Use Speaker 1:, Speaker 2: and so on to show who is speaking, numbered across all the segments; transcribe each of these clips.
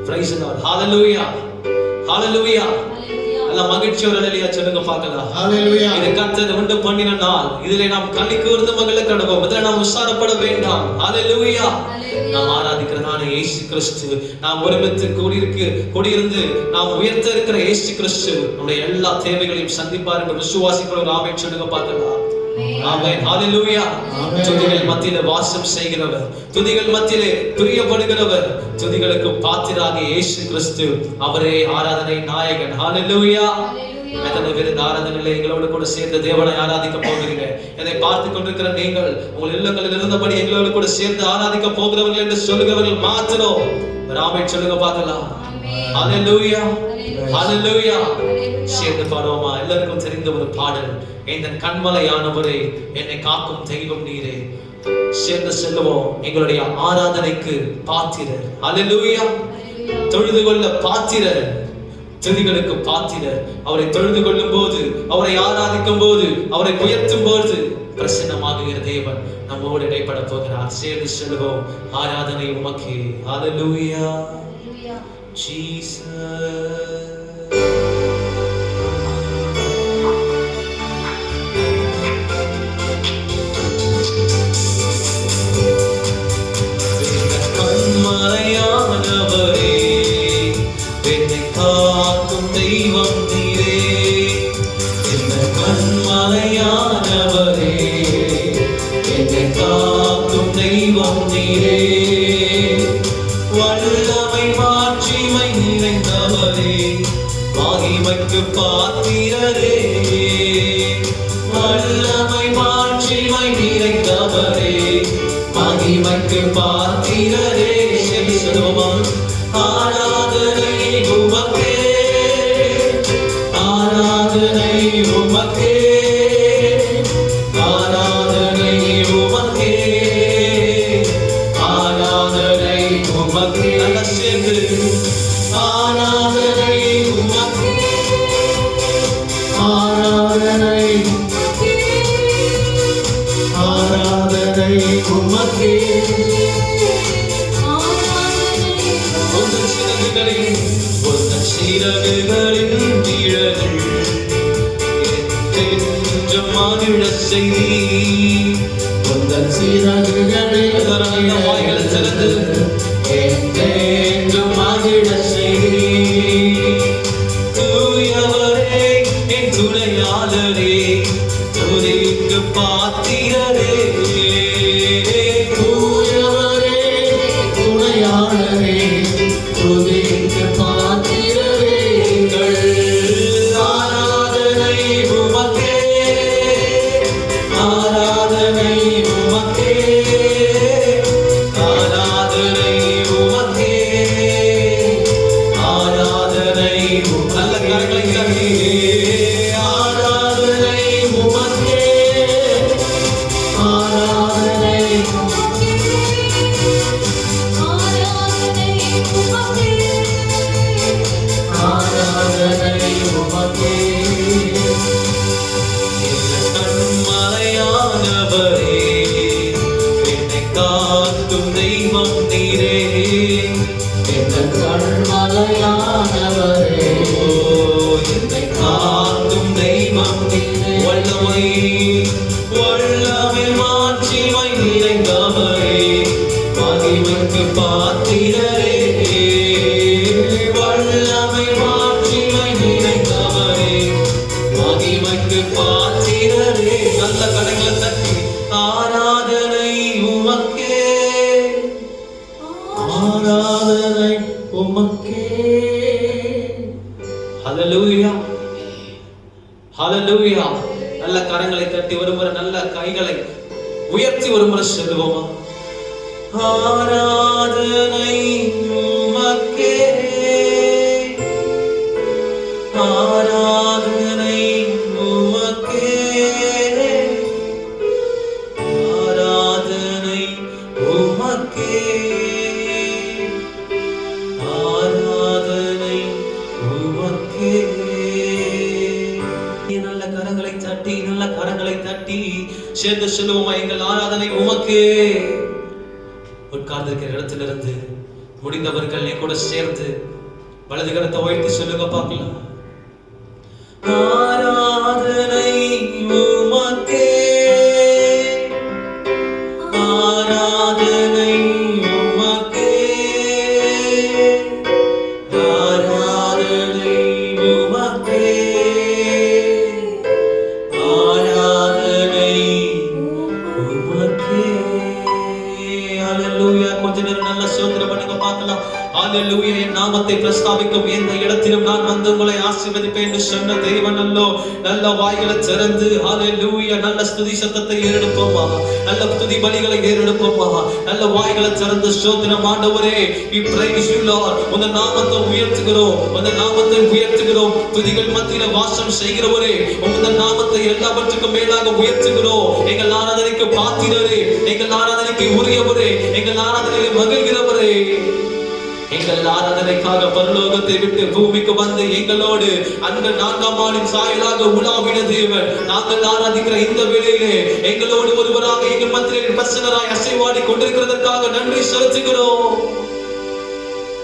Speaker 1: Praise the Lord. Hallelujah. Hallelujah. எல்லாம் மகிழ்ச்சியோட ஹalleluya சொல்லுங்க பார்க்கலாம். ஹalleluya. இது கர்த்தர் உண்டு பண்ணின நாள். இதிலே நாம் களி கூர்ந்து மகிழக் கடவோம். இதிலே நாம் உற்சாகப்பட வேண்டாம். ஹalleluya. நாம் ஆராதிக்கிறதான இயேசு கிறிஸ்து, நாம் ஒருமித்து கூடியிருந்து நாம் உயர்த்த இருக்கிற இயேசு கிறிஸ்து நம்முடைய எல்லா தேவைகளையும் சந்திப்பார் என்று விசுவாசிக்கிற ஒரு ஆமென் சொல்லுங்க பார்க்கலாம். ஆமென். ஹalleluya. துதிகள் மத்தியிலே வாசம் செய்கிறவர், துதிகள் மத்தியிலே பிரியப்படுகிறவர், துதிகளுக்கு பாத்திராகிய இயேசு கிறிஸ்து அவரே ஆராதனை நாயகன். ஹalleluya. எத்தனை பேர் இந்த ஆராதனையிலே எங்களோடு கூட சேர்ந்து தேவனை ஆராதிக்க போகிறீங்க? இதை பார்த்து கொண்டிருக்கிற நீங்கள் உங்கள் இல்லங்களில் இருந்தபடி எங்களோடு கூட சேர்ந்து ஆராதிக்க போகிறவர்கள் என்று சொல்லுகிறவர்கள் மாத்திரம் ஒரு ஆமென் சொல்லுங்க பார்க்கலாம். ஹalleluya. ஹalleluya. சேர்ந்து பாடுவோமா? எல்லாருக்கும் தெரிந்த ஒரு பாடல், இந்த கண்மலையானவரே என்னை காக்கும் தெய்வம் நீரே. சேர்ந்து செல்லுவோம். எங்களுடைய ஆராதனைக்கு பாத்திரர். ஹalleluya. தொழுது கொள்ள பாத்திரர், துதிகளுக்கு பாத்திரர். அவரை தொழுது கொள்ளும் போது, அவரை ஆராதிக்கும் போது, அவரை உயர்த்தும் போது பிரசன்னமாகுகிற தேவன் நம்மோடு இடைப்பட போகிறார். சேர்ந்து செல்லுவோம். ஆராதனை உமக்கே. ஹalleluya. Jesus. பாத்திரரே வல்லமை மாட்சிமை நிறைந்தவரே, மகிமைக்கு பாத்திரரே. ஆராதனை உமக்கே, ஆராதனை உமக்கே, ஆராதனை உமக்கே, ஆராதனை உமக்கே. நல்ல சேர்ந்து ஆராதனை உமக்கே, ஆராதனை ஆராதனை உமக்கே. உந்தன் சிறகுகளின் நிழலில் நெஞ்சம் மகிழச் செய்தி. உந்தன் சிறகுகளின் வாய்களை திறந்து நெஞ்சம் மகிழச் செய்தி. தூயவரே என் துணையாளரே, துதிக்கு பாத்திரரே. தூயவரே துணையாளரே, துதிக்கு பாத்திரரே. ஆராதனை உமக்கே, ஆராதனை உமக்கே, ஆராதனை உமக்கே, ஆராதனை. நல்ல கரங்களை தட்டி ஆராதனை உமக்கே, ஆராதனை ஆராதனை உமக்கே. கண்மலையானவரே என்னை காக்கும் தெய்வம் நீரே. கண்மலையானவரே என்னை காக்கும் தெய்வம் நீரே. வல்லமை வல்லமை மாட்சிமை நிறைந்தவரே, மகிமைக்கு பாத்திரரே. வல்லமை மாட்சிமை நிறைந்தவரே, மகிமைக்கு பாத்திரரே. நல்ல கடைகளை தட்டி ஆராதனை உமக்கே, ஆராதனை உமக்கே. ஹalleluya. ஹalleluya. நல்ல கரங்களை தட்டி ஒருமுறை நல்ல கைகளை உயர்த்தி ஒருமுறை சொல்லுவோமா? ஆராதனை உமக்கே, ஆராதனை உமக்கே, ஆராதனை உமக்கே, ஆராதனை உமக்கே. நல்ல கரங்களை தட்டி, நல்ல கரங்களை தட்டி சேர்ந்து சொல்லுவோமா? எங்கள் ஆராதனை உமக்கே. உட்கார்ந்திருக்கிற இடத்திலிருந்து முடிந்தவர்கள் என் கூட சேர்ந்து வலது கரத்தை உயர்த்தி சொல்லுங்க பார்க்கலாம். ஆராதனை உமக்கே, ஆராதனை உமக்கே, ஆராதனை உமக்கே, ஆராதனை உமக்கே. ஹல்லேலூயா. கொஞ்ச நேரம் நல்லா ஸ்தோத்திரம் பண்ணுங்க பார்க்கலாம். ஹல்லேலூயா. என் நாமத்தை பிரஸ்தாபிக்கும் எந்த இடத்திலும் நான் வந்து உங்களை ஆசீர்வதிப்பேன் என்று சொன்ன தேவன் அல்லோ. நல்ல வாய்களை திறந்து ஹல்லேலூயா நல்ல ஸ்துதி சத்தத்தை ஏறெடுப்போமா, நல்ல துதி பலிகளை ஏறெடுப்போமா. நல்ல வாய்களை திறந்து ஸ்தோத்திரம் ஆண்டவரே, we praise you Lord. உங்க நாமத்தை உயர்த்துகிறோம், உங்க நாமத்தை உயர்த்துகிறோம். துதிகள் மத்தியில வாசம் செய்கிறவரே, உங்க நாமத்தை எல்லாவற்றுக்கும் மேலாக உயர்த்துகிறோம். எங்கள் ஆராதனைக்கு பாத்திரரே, எங்கள் ஆராதனைக்கு உரியவரே, எங்கள் ஆராதனையை மகிழ்கிறவரே. எங்கள் ஆராதனைக்காக பரலோகத்தை விட்டு பூமிக்கு வந்து எங்களோடு அந்த 4ஆம் ஆண்டின் சாயலாக உலாவின தேவன், நாங்கள் ஆராதிக்கிற இந்த வேளையிலே எங்களோடு ஒருவராக எங்கள் மத்தியிலே பிரசன்னராய் அசைவாடி கொண்டிருக்கிறதற்காக நன்றி செலுத்துகிறோம்.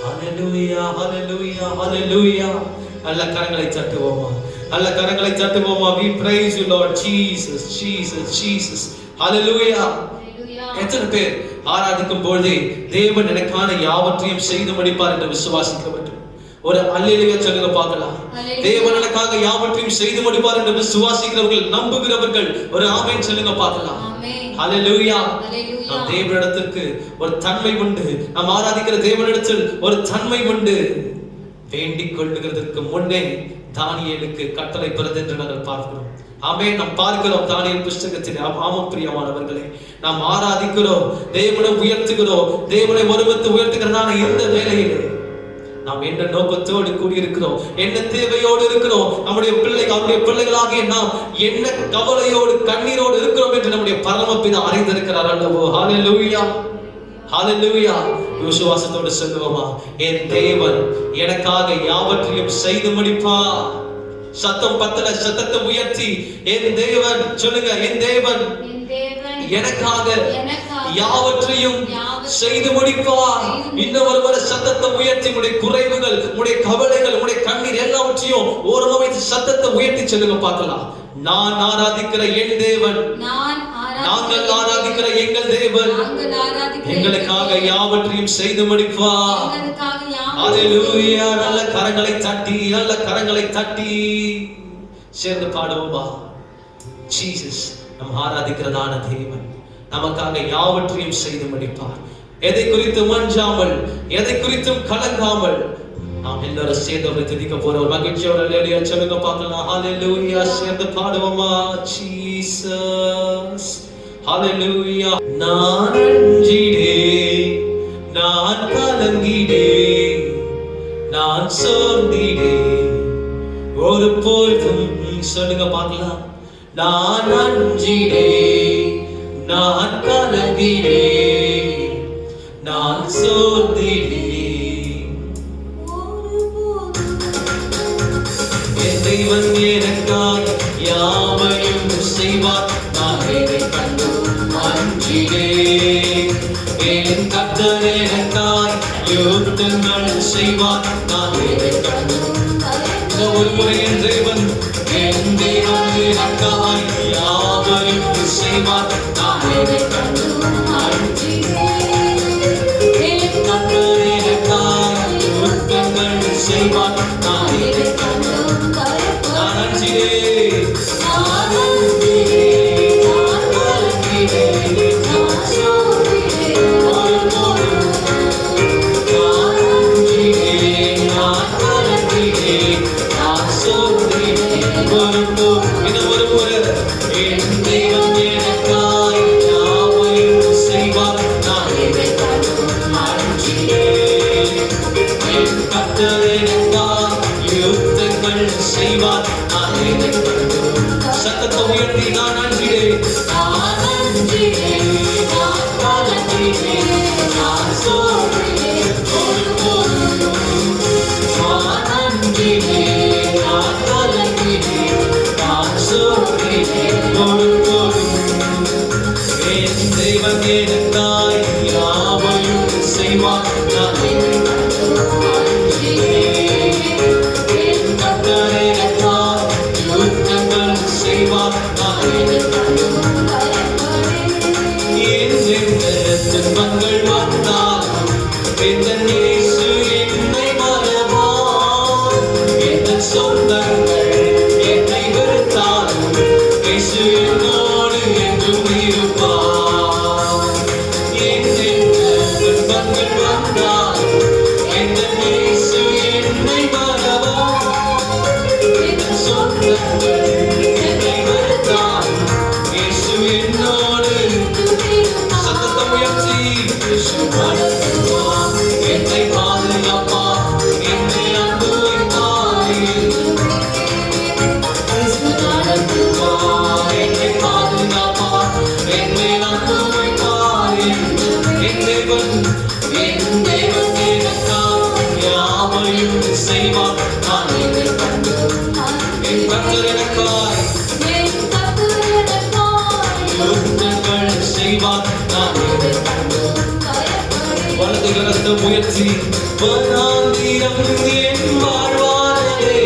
Speaker 1: ஹல்லேலூயா, ஹல்லேலூயா, ஹல்லேலூயா. நல்ல கரங்களை தட்டுவோமா, நல்ல கரங்களை தட்டுவோமா. We praise you Lord Jesus, Jesus, Jesus. ஹல்லேலூயா. எத்தனை பேர் ஆராதிக்கும் பொழுதே தேவன் எனக்கான யாவற்றையும் செய்து முடிப்பார் என்று விசுவாசிக்க வேண்டும்? ஒரு அல்லேலூயா சொல்லுங்க பார்க்கலாம். தேவன் எனக்காக யாவற்றையும் செய்து முடிப்பார் என்று விசுவாசிக்கிறவர்கள், நம்புகிறவர்கள் ஒரு ஆமென் சொல்லுங்க பார்க்கலாம். ஹல்லேலூயா. நம் தேவனிடத்திற்கு ஒரு தன்மை உண்டு, நாம் ஆராதிக்கிற தேவனிடத்தில் ஒரு தன்மை உண்டு. வேண்டிக் கொள்ளுகிறதற்கு முன்னே தானியேலுக்கு கட்டளை பெறுது என்று நாங்கள் பார்க்கிறோம். ஆமென். நாம் பார்க்கிறோம் தானியேல் புஸ்தகத்தில். ஆமாம் பிரியமானவர்களே, நாம் ஆராதிக்கிறோம், தேவனை உயர்த்துகிறோம், தேவனை ஒருமித்து உயர்த்துகிறதான இந்த வேளையிலே நாம் என்ன நோக்கத்தோடு கூடியிருக்கிறோம், என்ன தேவையோடு இருக்கிறோம், நம்முடைய பிள்ளைகளாகிய நாம் என்ன கவலையோடு கண்ணீரோடு இருக்கிறோம் என்று நம்முடைய பரமபிதா அறிந்திருக்கிறார் அல்லவோ. ஹல்லேலூயா, ஹல்லேலூயா. விசுவாசத்தோடு சொல்லுவோமா, என் தேவன் எனக்காக யாவற்றையும் செய்து முடிப்பார். சத்தம் பத்தல, சத்தத்தை உயர்த்தி என் தேவன் சொல்லுங்க. என் தேவன் எனக்காக யாவற்றையும் செய்து முடிப்பார். இன்னும் ஒரு சத்தத்தை உயர்த்தி உடைய குறைவுகள், உடைய கவலைகள், உடைய கண்ணீர் எல்லாவற்றையும் ஓரமா வைத்து சத்தத்தை உயர்த்தி சொல்லுங்க பார்க்கலாம். நான் ஆராதிக்கிற என் தேவன், நாங்கள் ஆராதிக்கிற எங்கள் தேவன் எங்களுக்காக யாவற்றையும் செய்து முடிப்பார். ஹல்லேலூயா. நல்ல கரங்களை தட்டி, நல்ல கரங்களை தட்டி சேர்ந்து பாடுவோமா. ஜீசஸ் நம் ஆராதிக்கிறதான தேவன் நமக்காக யாவற்றையும் செய்து முடிப்பார். எதை குறித்தும் அஞ்சாமல், எதை குறித்தும் கலங்காமல் நாம் எல்லாரும் சேர்ந்து அவரை துதிக்க போறோம். மகிழ்ச்சியோட ஹல்லேலூயா சொல்லுங்க பார்க்கலாம். ஹல்லேலூயா. சேர்ந்து பாடுவோமா. ஜீசஸ் ஹல்லேலூயா. நான் அஞ்சிடே, நான் கலங்கிடே, நான் சோர்ந்திடே ஒரு பொழுதும் சொல்லுங்க பார்க்கலாம். நான் அஞ்சிடே, நான் கலங்கிடே, நான் சோர்ந்திடே. என் தேவன் எனக்காக யாவையும் செய்வார், நான் இதை கண்டு அஞ்சிடே. என் கர்த்தர் எனக்காய் யுத்தங்கள் செய்வார், நான் இதை கண்டு. ஒரு முறை என் தேவன் எனக்காய் யாவையும் செய்வார், நான் இதை கண்டு அஞ்சிடே. என் கர்த்தர் எனக்காய் யுத்தங்கள் செய்வார், நான் இதை கண்டு நான் அஞ்சிடே. சத்தத்தை உயர்த்தி நான் அஞ்சிடே, நான் அஞ்சிடே, நான் கலங்கிடே, நான் சோர்ந்திடே ஒரு பொழுதும். நான் அஞ்சிடே, நான் கலங்கிடே, நான் சோர்ந்திடே ஒரு பொழுதும். என் தேவன் எனக்காய் யாவையும் செய்வார் நான் செய்வார் துன்பங்கள் வந்தால் இயேசு என்னை மறவார். என் சொந்தங்கள் என்னை வெறுத்தாலும் இயேசு என்னோடு என்றும் இருப்பார். துன்பங்கள் வந்தால் இயேசு என்னை மறவார். என் சொந்தங்கள் என்னை வெறுத்தாலும் இயேசு என்னோடு சத்தத்தை உயர்த்தி இயேசு நடத்துவார். என்னை பாதுகாப்பார். என்னை அன்பு வைப்பார். என்னை பாதுகாப்பார். என்னை அன்பு வைப்பார். என் தேவன் எனக்காக யாவையும் செய்வார். நான் என் கர்த்தர் எனக்காய் யுத்தங்கள் செய்வார். நான் வலது கரத்தை உயர்த்தி வனாந்திரம் என் வாழ்வானதே,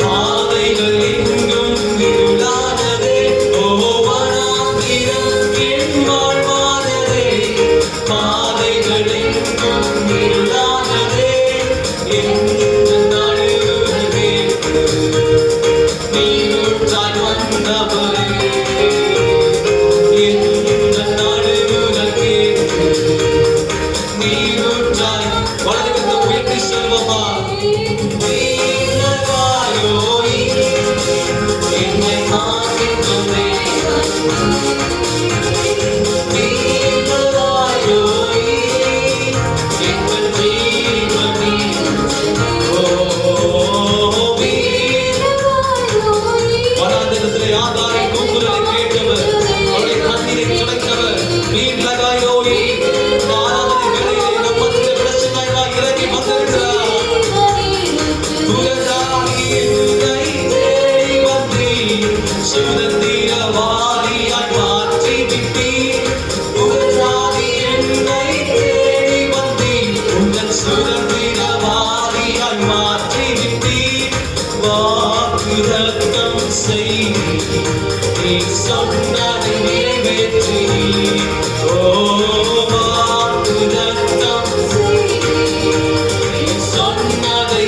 Speaker 1: பாதைகள் எங்கும் இருளானதே. ஓ வனாந்திரம் என் வாழ்வானதே, பாதைகள் எங்கும் இருளானதே. எந்த நடுவே நீருற்றாய் வந்தவரே, எந்த நடுவே நீருற்றாய் வலதுகரத்தை உயர்த்தி சொல்வோமா? நீலகாயோ என்னை காக்கின்றதே, நீலகாயோ எங்கள் ஜீவனே. வனாந்திரத்திலே ஆகாரின் கூக்குரலை கேட்டவர், அவருடைய கண்ணீரை துடைத்தவர். நீலகாயோய் ஆராதனை வேளையிலே நம் மத்தியிலே பிரசன்னமாய் இறங்கி வந்திருக்கிறார். துயராகி என்னை தேடி வந்தீர், சுதந்திரவாளியாய் மாற்றி விட்டீர். துயராகி என்னை தேடி வந்தீர், உங்கள் சுதந்திரவாளியாய் மாற்றி விட்டீர். வாக்குத்தத்தம் செய்தீர், நீ சொன்னதை நிறைவேற்றினீர். ஓ வாக்குத்தத்தம் நீ சொன்னதை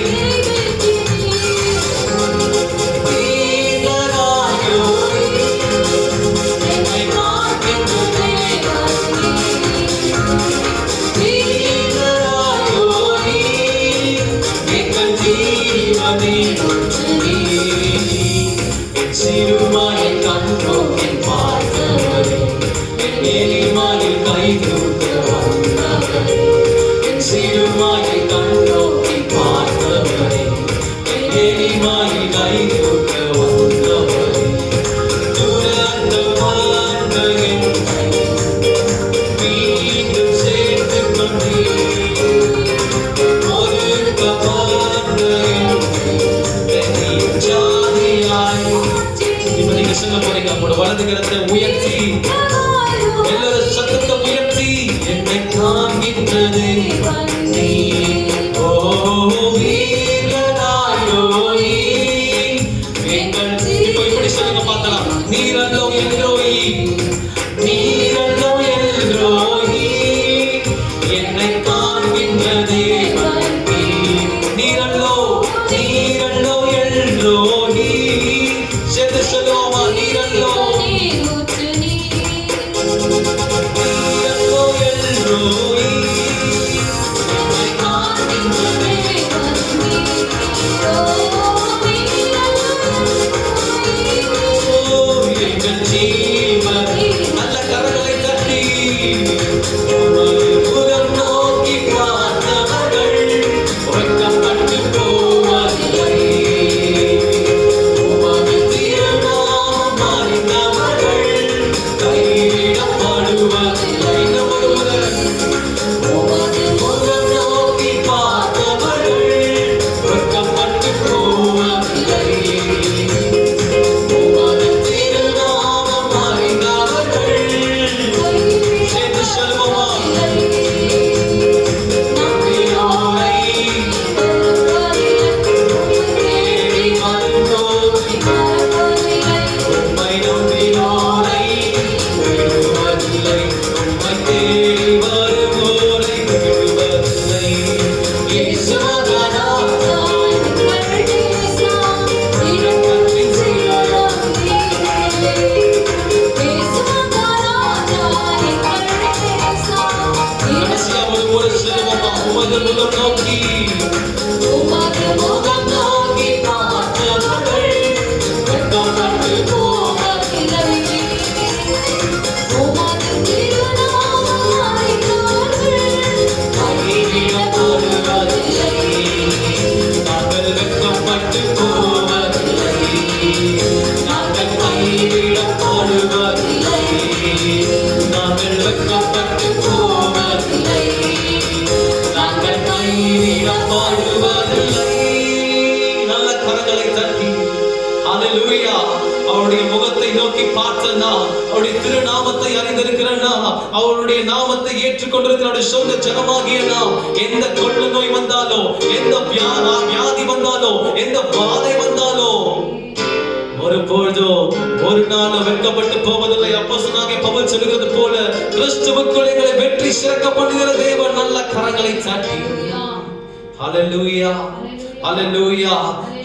Speaker 1: நீலகாயோ என்னை காக்கின்றதே, நீலகாயோ எங்கள் ஜீவனே. என் சிறுமாயை கண்ணோக்கி பார்த்தவரே, என் எளிமையில் கை தூக்க வந்தவரே. என் சிறுமாயை கண்ணோக்கி பார்த்தவரே, என் எளிமையில் கை தூக்க வந்தவரே. துறந்த வாழ்ந்த என்னை மீண்டும் சேர்த்துக் கொண்டீர். ஒதுக்கப்பட்ட என்னை ஜாதியாய். இப்ப நீங்க சொல்ல போறீங்க, உங்களோட வலது கரத்தை உயர்த்தி எல்லாரும் சத்தத்தை உயர்த்தி என்னை காண்கின்றது நீ. ஓ வீரனாயோ நீ எங்கள். இப்ப இப்படி சொல்லுங்க பார்க்கலாம். நீரல்லோ எல்ரோயி, நீரல்லோ எல்ரோயி என்னை காண்கின்ற தேவன் நீ. நீரல்லோ நீரல்லோ எல்ரோயி சேர்த்து சொல்லுவோமா? நீரல்லோ நீரல்லோ எல்ரோயி என்னை அவருடைய முகத்தை நோக்கி பார்த்தனா, அவருடைய திருநாமத்தை அறிந்திருக்கிறனா, அவருடைய நாமத்தை ஏற்றுக்கொண்டிருக்கிற சொந்த ஜனமாகிய நாம் எந்த கொள்ளு நோய் வந்தாலோ, எந்த வியாதி வந்தாலோ, எந்த பாதை வந்தாலோ ஒரு பொழுதோ ஒரு நாள் வெட்கப்பட்டு போவதில்லை. அப்போஸ்தலனாகிய பவுல் சொல்கிறது போல கிறிஸ்துவுக்குள் எங்களை வெற்றி சிறக்க பண்ணுகிற தேவன் நல்ல கரங்களை சாட்டி. ஹல்லேலூயா, ஹல்லேலூயா,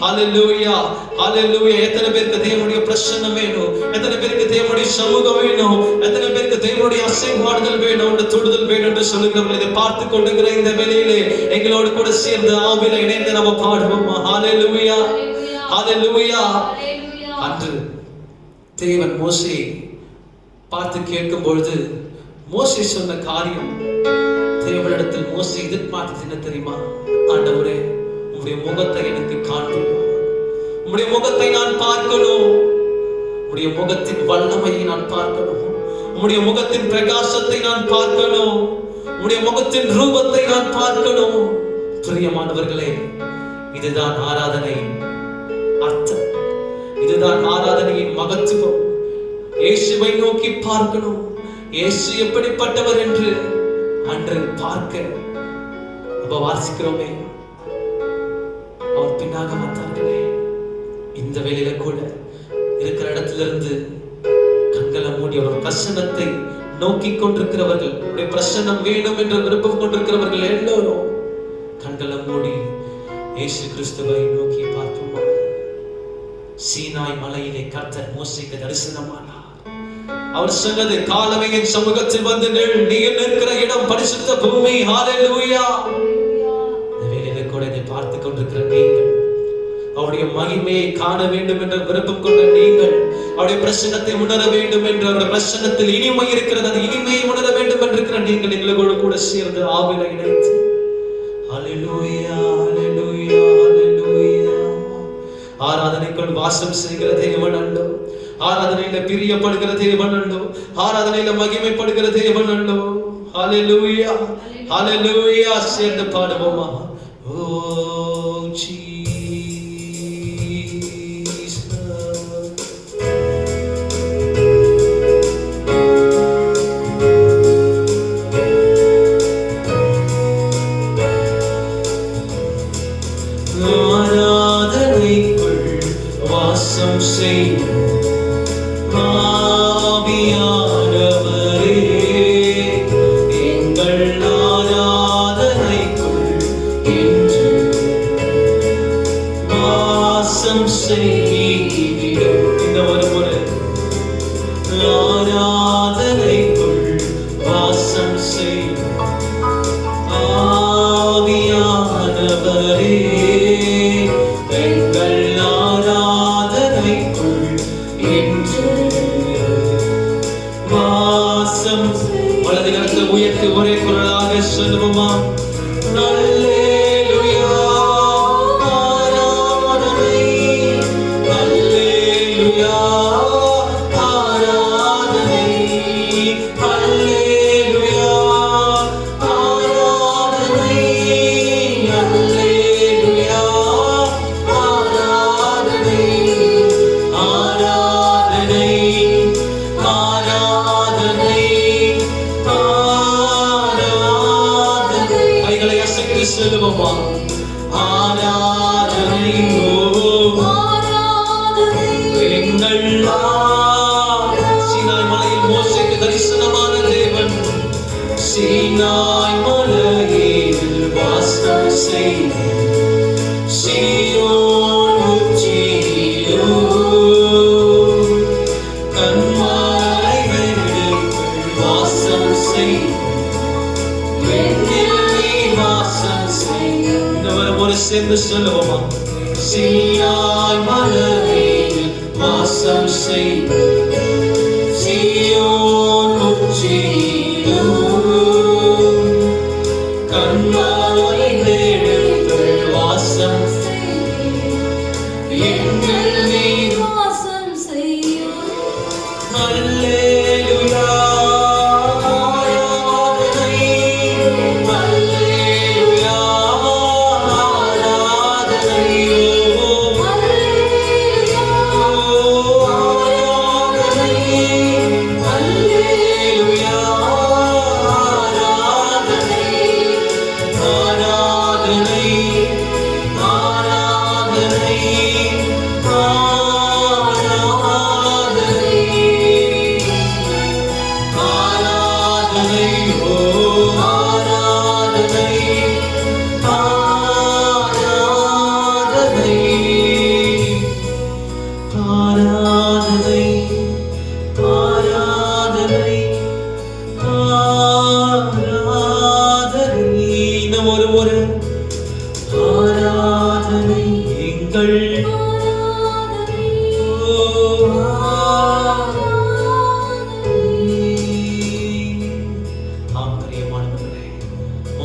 Speaker 1: ஹல்லேலூயா, ஹல்லேலூயா. எத்தனை பேருக்கு தேவனுடைய பிரசன்னம் வேணும்? எத்தனை பேருக்கு தேவனுடைய சமூகம் வேணும்? எத்தனை பேருக்கு தேவனுடைய அசைவாடுதல் வேணும், தொடுதல் வேணும் என்று சொல்லுகிறவர்கள் இதை பார்த்து கொண்டிருக்கிற இந்த வேளையிலே எங்களோடு கூட சேர்ந்து ஆவில இணைந்து நம்ம பாடுவோம். ஹல்லேலூயா, ஹல்லேலூயா. அன்று தேவன் மோசேயை பார்த்து கேட்கும் பொழுது மோசே சொன்ன காரியம், தேவனிடத்தில் மோசே எதிர்பார்த்தது என்ன தெரியுமா? ஆண்டவரே, உம்முடைய முகத்தை எனக்கு காண்பியும், உம்முடைய முகத்தை நான் பார்க்கணும், உம்முடைய முகத்தின் வல்லமையை நான் பார்க்கணும், உம்முடைய முகத்தின் பிரகாசத்தை நான் பார்க்கணும், உம்முடைய முகத்தின் ரூபத்தை நான் பார்க்கணும். பிரியமானவர்களே, இதுதான் ஆராதனை அர்த்தம், இதுதான் ஆராதனையின் மகத்துவம். இயேசுவை நோக்கி பார்க்கணும், இயேசு எப்படிப்பட்டவர் என்று அன்று பார்க்க நம்ம வாசிக்கிறோமே. அவர் பின்னாக வந்தார்களே. இந்த வேளையில கூட இருக்கிற இடத்திலிருந்து கண்களை மூடி ஒரு பிரசன்னத்தை நோக்கி கொண்டிருக்கிறவர்கள், உடைய பிரசன்னம் வேணும் என்று விருப்பம் கொண்டிருக்கிறவர்கள் எல்லோரும் கண்களை மூடி இயேசு கிறிஸ்துவை நோக்கி பார்ப்போமா. சீனாய் மலையிலே கர்த்தர் மோசேக்கு தரிசனமானார். அவர் சொன்னது, காலமே என் சமூகத்தில் வந்து நில், நீ நிற்கிற இடம் பரிசுத்த பூமி. ஹல்லேலூயா. இந்த வேளையிலே கூட இதை பார்த்து கொண்டிருக்கிற நீங்கள், அவருடைய மகிமையை காண வேண்டும் என்ற விருப்பம் கொண்ட நீங்கள், அவருடைய பிரசன்னத்தை உணர வேண்டும் என்ற, அவருடைய பிரசன்னத்தில் இனிமை இருக்கிறது, அந்த இனிமையை உணர வேண்டும் என்று நீங்கள் எங்களோடு கூட சேர்ந்து ஆவில இணைத்து ஹல்லேலூயா, ஹல்லேலூயா, ஹல்லேலூயா. ஆராதனைக்குள் வாசம் செய்கிற தேவன் அண்டோ, ஆராதனையில பிரியப்படுகிற தேவன் அண்டோ, ஆராதனையில மகிமைப்படுகிற தேவன் அண்டோ. ஹல்லேலூயா, ஹல்லேலூயா. சேர்ந்து பாடுவோமா. ஓ ஜீசஸ், ஆராதனைக்குள் வாசம் செய்யும் உயர்த்தி ஒரே குரலாக சொல்லுவோமா. அல்லேலூயா, ஆராதனை, அல்லேலூயா, ஆராதனை, அல்லேலூயா, ஆராதனை, அல்லேலூயா, ஆராதனை, ஆராதனை, ஆராதனை. சொல்லுவோமா. ஆராதனை, எங்கள் சீனாய் மலையில் மோசேக்கு தரிசனமான தேவன், சீனாய் மலையில் வாசம் செய்த சீயோன் உச்சியிலோ கன்மலை மேடுக்குள் வாசம் செய்த சேர்ந்து சொல்லுவோமா. சீனாய் மலையில் வாசம் செய்த சீயோன் உச்சியிலோ கன்மலை மேடுக்குள் வாசம் எங்கள் மீது வாசம் செய்யும். அல்லேலூயா, ஆராதனை,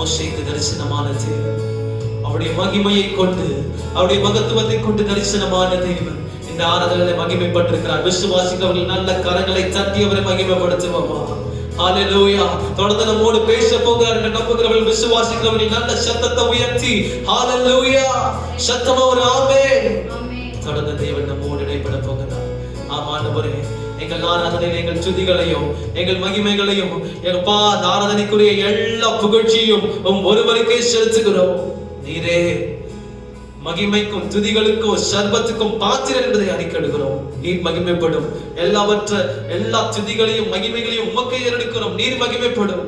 Speaker 1: மோசேக்கு தரிசனமான தேவன், அவருடைய மகிமையை கொண்டு, அவருடைய மகத்துவத்தை கொண்டு தரிசனமான தேவன் இந்த ஆராதனையை மகிமைப்பட்டிருக்கிறார். விசுவாசிக்கிறவர்கள் நல்ல கரங்களை தட்டி அவரை மகிமைப்படுத்துவோமா? ஹalleluya. தொடர்ந்து நம்மோடு பேச போகிறார் என்று நம்புகிறவர்கள், விசுவாசிக்கிறவர்கள் நல்ல சத்தத்தை உயர்த்தி ஹalleluya சத்தமா ஒரு ஆமென். தொடர்ந்து தேவன் நம்மோடு இடைப்பட போகிறார். ஆமாண்டவரே, எங்கள் ஆராதனையில் எங்கள் துதிகளையும் எங்கள் மகிமைகளையும் எங்கப்பா ஆராதனைக்குரிய எல்லா புகழ்ச்சியும் ஒருவருக்கே செலுத்துகிறோம். நீரே மகிமைக்கும் துதிகளுக்கும் சர்வத்துக்கும் பாத்திரர் என்பதை அறிக்கையிடுகிறோம். நீர் மகிமைப்படும். எல்லா துதிகளையும் மகிமைகளையும் உமக்கே எடுக்கிறோம். நீர் மகிமைப்படும்.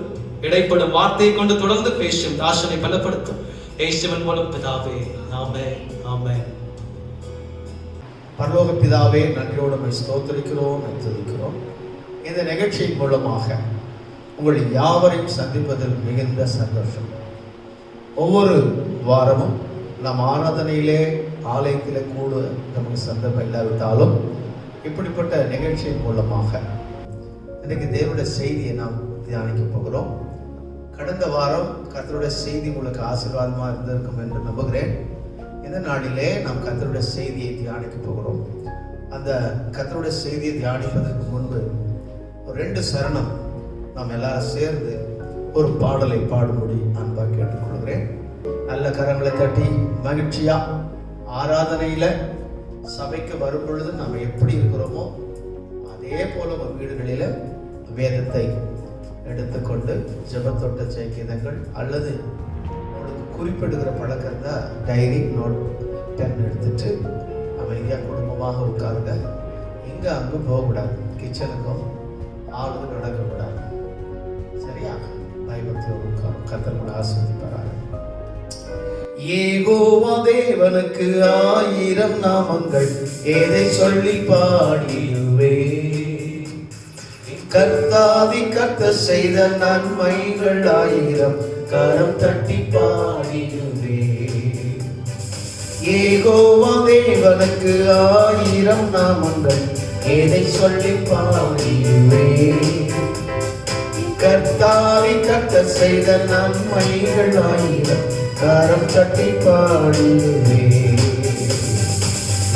Speaker 1: இடைப்படும் வார்த்தையை கொண்டு தொடர்ந்து பேசும் தாசனை பலப்படுத்தும் இயேசுவின் மூலம் பிதாவே, ஆமென், ஆமென்.
Speaker 2: பரலோக பிதாவே, நன்றியோடு ஸ்தோத்திரிக்கிறோம், துதிக்கிறோம். இந்த நிகழ்ச்சியின் மூலமாக உங்களை யாவரையும் சந்திப்பதில் மிகுந்த சந்தோஷம். ஒவ்வொரு வாரமும் நம் ஆராதனையிலே ஆலயத்திலே கூட நமக்கு சந்தர்ப்பம் இல்லாவிட்டாலும் இப்படிப்பட்ட நிகழ்ச்சியின் மூலமாக இன்றைக்கு தேவனுடைய செய்தியை நாம் தியானிக்க போகிறோம். கடந்த வாரம் கர்த்தருடைய செய்தி உங்களுக்கு ஆசீர்வாதமாக இருந்திருக்கும் என்று நம்புகிறேன். இந்த நாளிலே நாம் கர்த்தருடைய செய்தியை தியானிக்க போகிறோம். அந்த கர்த்தருடைய செய்தியை தியானிப்பதற்கு முன்பு ஒரு 2 சரணம் நாம் எல்லாரும் சேர்ந்து ஒரு பாடலை பாடும்படி அன்பாக கேட்டுக்கொள்கிறேன். நல்ல கரங்களை தட்டி மகிழ்ச்சியா ஆராதனையில சபைக்கு வரும் பொழுது நாம் எப்படி இருக்கிறோமோ அதே போல ஒரு வீடுகளில வேதத்தை எடுத்துக்கொண்டு ஜெபத்தொட்ட செய்கிதங்கள் அல்லது உங்களுக்கு குறிப்பிடுகிற பழக்கம் இருந்தால் டைரி நோட் பென் எடுத்துட்டு அமைதியாக குடும்பமாக உட்காருங்க. இங்கே அங்கே போகக்கூடாது, கிச்சனுக்கும் ஆளுக்கு நடக்கக்கூடாது. சரியா? பயபக்தியோடு உட்காரும். கர்த்தர் ஆசீர்வதிப்பாராக. யெகோவா தேவனுக்கு 1000 நாமங்கள், எதை சொல்லி பாடிடுவே? கர்த்தாதி கர்த்தர் செய்த நன்மைகள் 1000, கரம் தட்டி பாடிடுவே. யெகோவா தேவனுக்கு 1000 நாமங்கள், எதை சொல்லி பாடிடுவே? கர்த்தாதி கர்த்தர் செய்த நன்மைகள் 1000, கரம் தட்டி பாடுவே.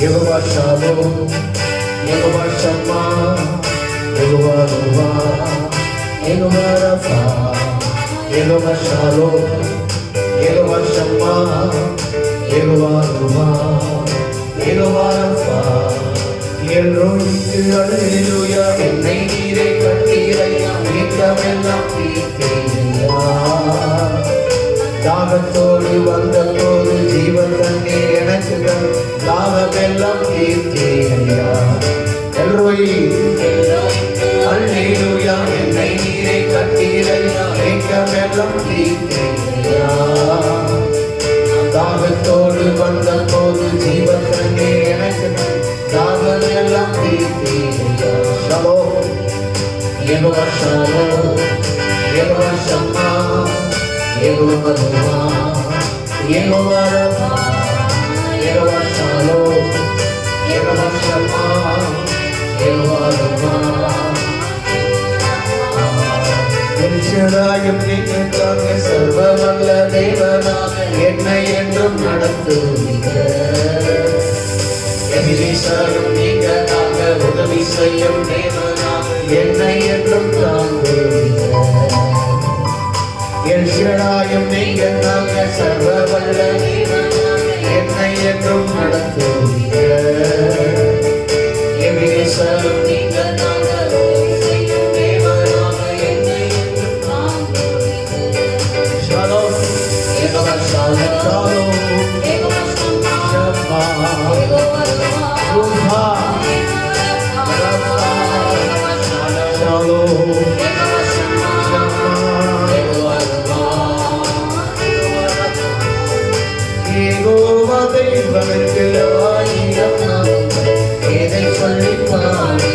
Speaker 2: Jehovah Shalom, Jehovah Shammah, Jehovah ருவா, Jehovah Rafah, Jehovah Shalom, Jehovah Shammah, Jehovah ருவா, யெகோவா ரஃபா. எல்லோருக்கு அல்லேலூயா. என்னை நீரே கண்டீரையா, மேகமெல்லாம் தீர்த்தீரையா. தாகத்தோடு வந்த போது ஜீவன் தண்ணீர் எனக்கு தாகமெல்லாம் தீர்த்தீரையா. எல்லோய் அல்லேலூயா. என்னை நீரே கண்டீரையா, மேகமெல்லாம் தீர்த்தீரையா. தாகத்தோடு வந்த போது ஜீவன் தண்ணீர் எனக்கு தாகமெல்லாம் தீர்த்தீரையா. Shalom, Jehovah shalom, Jehovah Shammah, Jehovah ருவா, Jehovah Rafah, Jehovah Shalom, Jehovah Shammah, Jehovah ருவா. எல்ஷடாயும் நீங்கள் தாங்க, சர்வவல்ல தேவனாக என்னை என்றும் நடத்துவீங்க. எபிரேசரும் நீங்க தாங்க, உதவி செய்யும் தேவனாக என்னை என்றும் தாங்குவீங்க. எல்ஷடாயும் நீங்க தாங்க, சர்வவல்ல தேவனாக என்னை என்றும் நடத்துவீங்க. எபிரேசரும் நீங்க தாங்க, உதவி செய்யும் தேவனாக என்னை என்றும் தாங்குவீங்க. Shalom, Jehovah shalom, shalom, Jehovah Shammah, Jehovah ருவா, யெகோவா தேவனுக்கு 1000 நாமங்கள், எதை சொல்லி பாடி?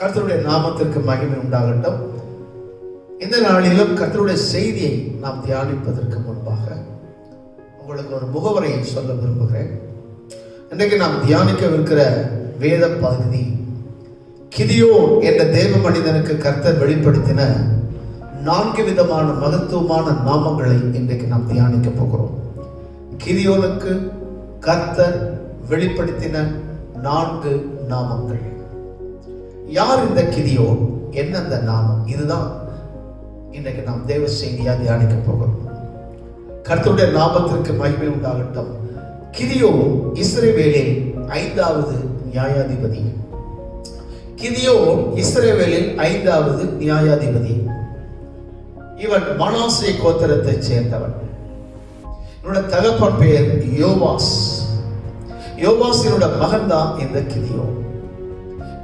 Speaker 2: கர்த்தருடைய நாமத்திற்கு மகிமை உண்டாகட்டும். இந்த நாளிலும் கர்த்தருடைய செய்தியை நாம் தியானிப்பதற்கு முன்பாக உங்களுக்கு ஒரு முகவரை சொல்ல விரும்புகிறேன். இன்றைக்கு நாம் தியானிக்கவிருக்கிற வேத பகுதி கிதியோன் என்ற தேவ மனிதனுக்கு கர்த்தர் வெளிப்படுத்தின 4 விதமான மகத்துவமான நாமங்களை இன்றைக்கு நாம் தியானிக்க போகிறோம். கிதியோனுக்கு கர்த்தர் வெளிப்படுத்தின 4 நாமங்கள். யார் இந்த கிதியோன்? என்ன அந்த நாமம்? இதுதான் இன்றைக்கு நாம் தேவ செய்தியா தியானிக்க போகிறோம். கர்த்தருடைய நாமத்திற்கு மகிமை உண்டாகட்டும். கிதியோன் இஸ்ரவேலில் 5வது நியாயாதிபதி. கிதியோன் இஸ்ரவேலில் 5வது நியாயாதிபதி. இவன் மனாசே கோத்திரத்தைச் சேர்ந்தவன். இவனுடைய தகப்பன் பெயர் யோவாஸ். யோவாசினுடைய மகன் தான் இந்த கிதியோன்.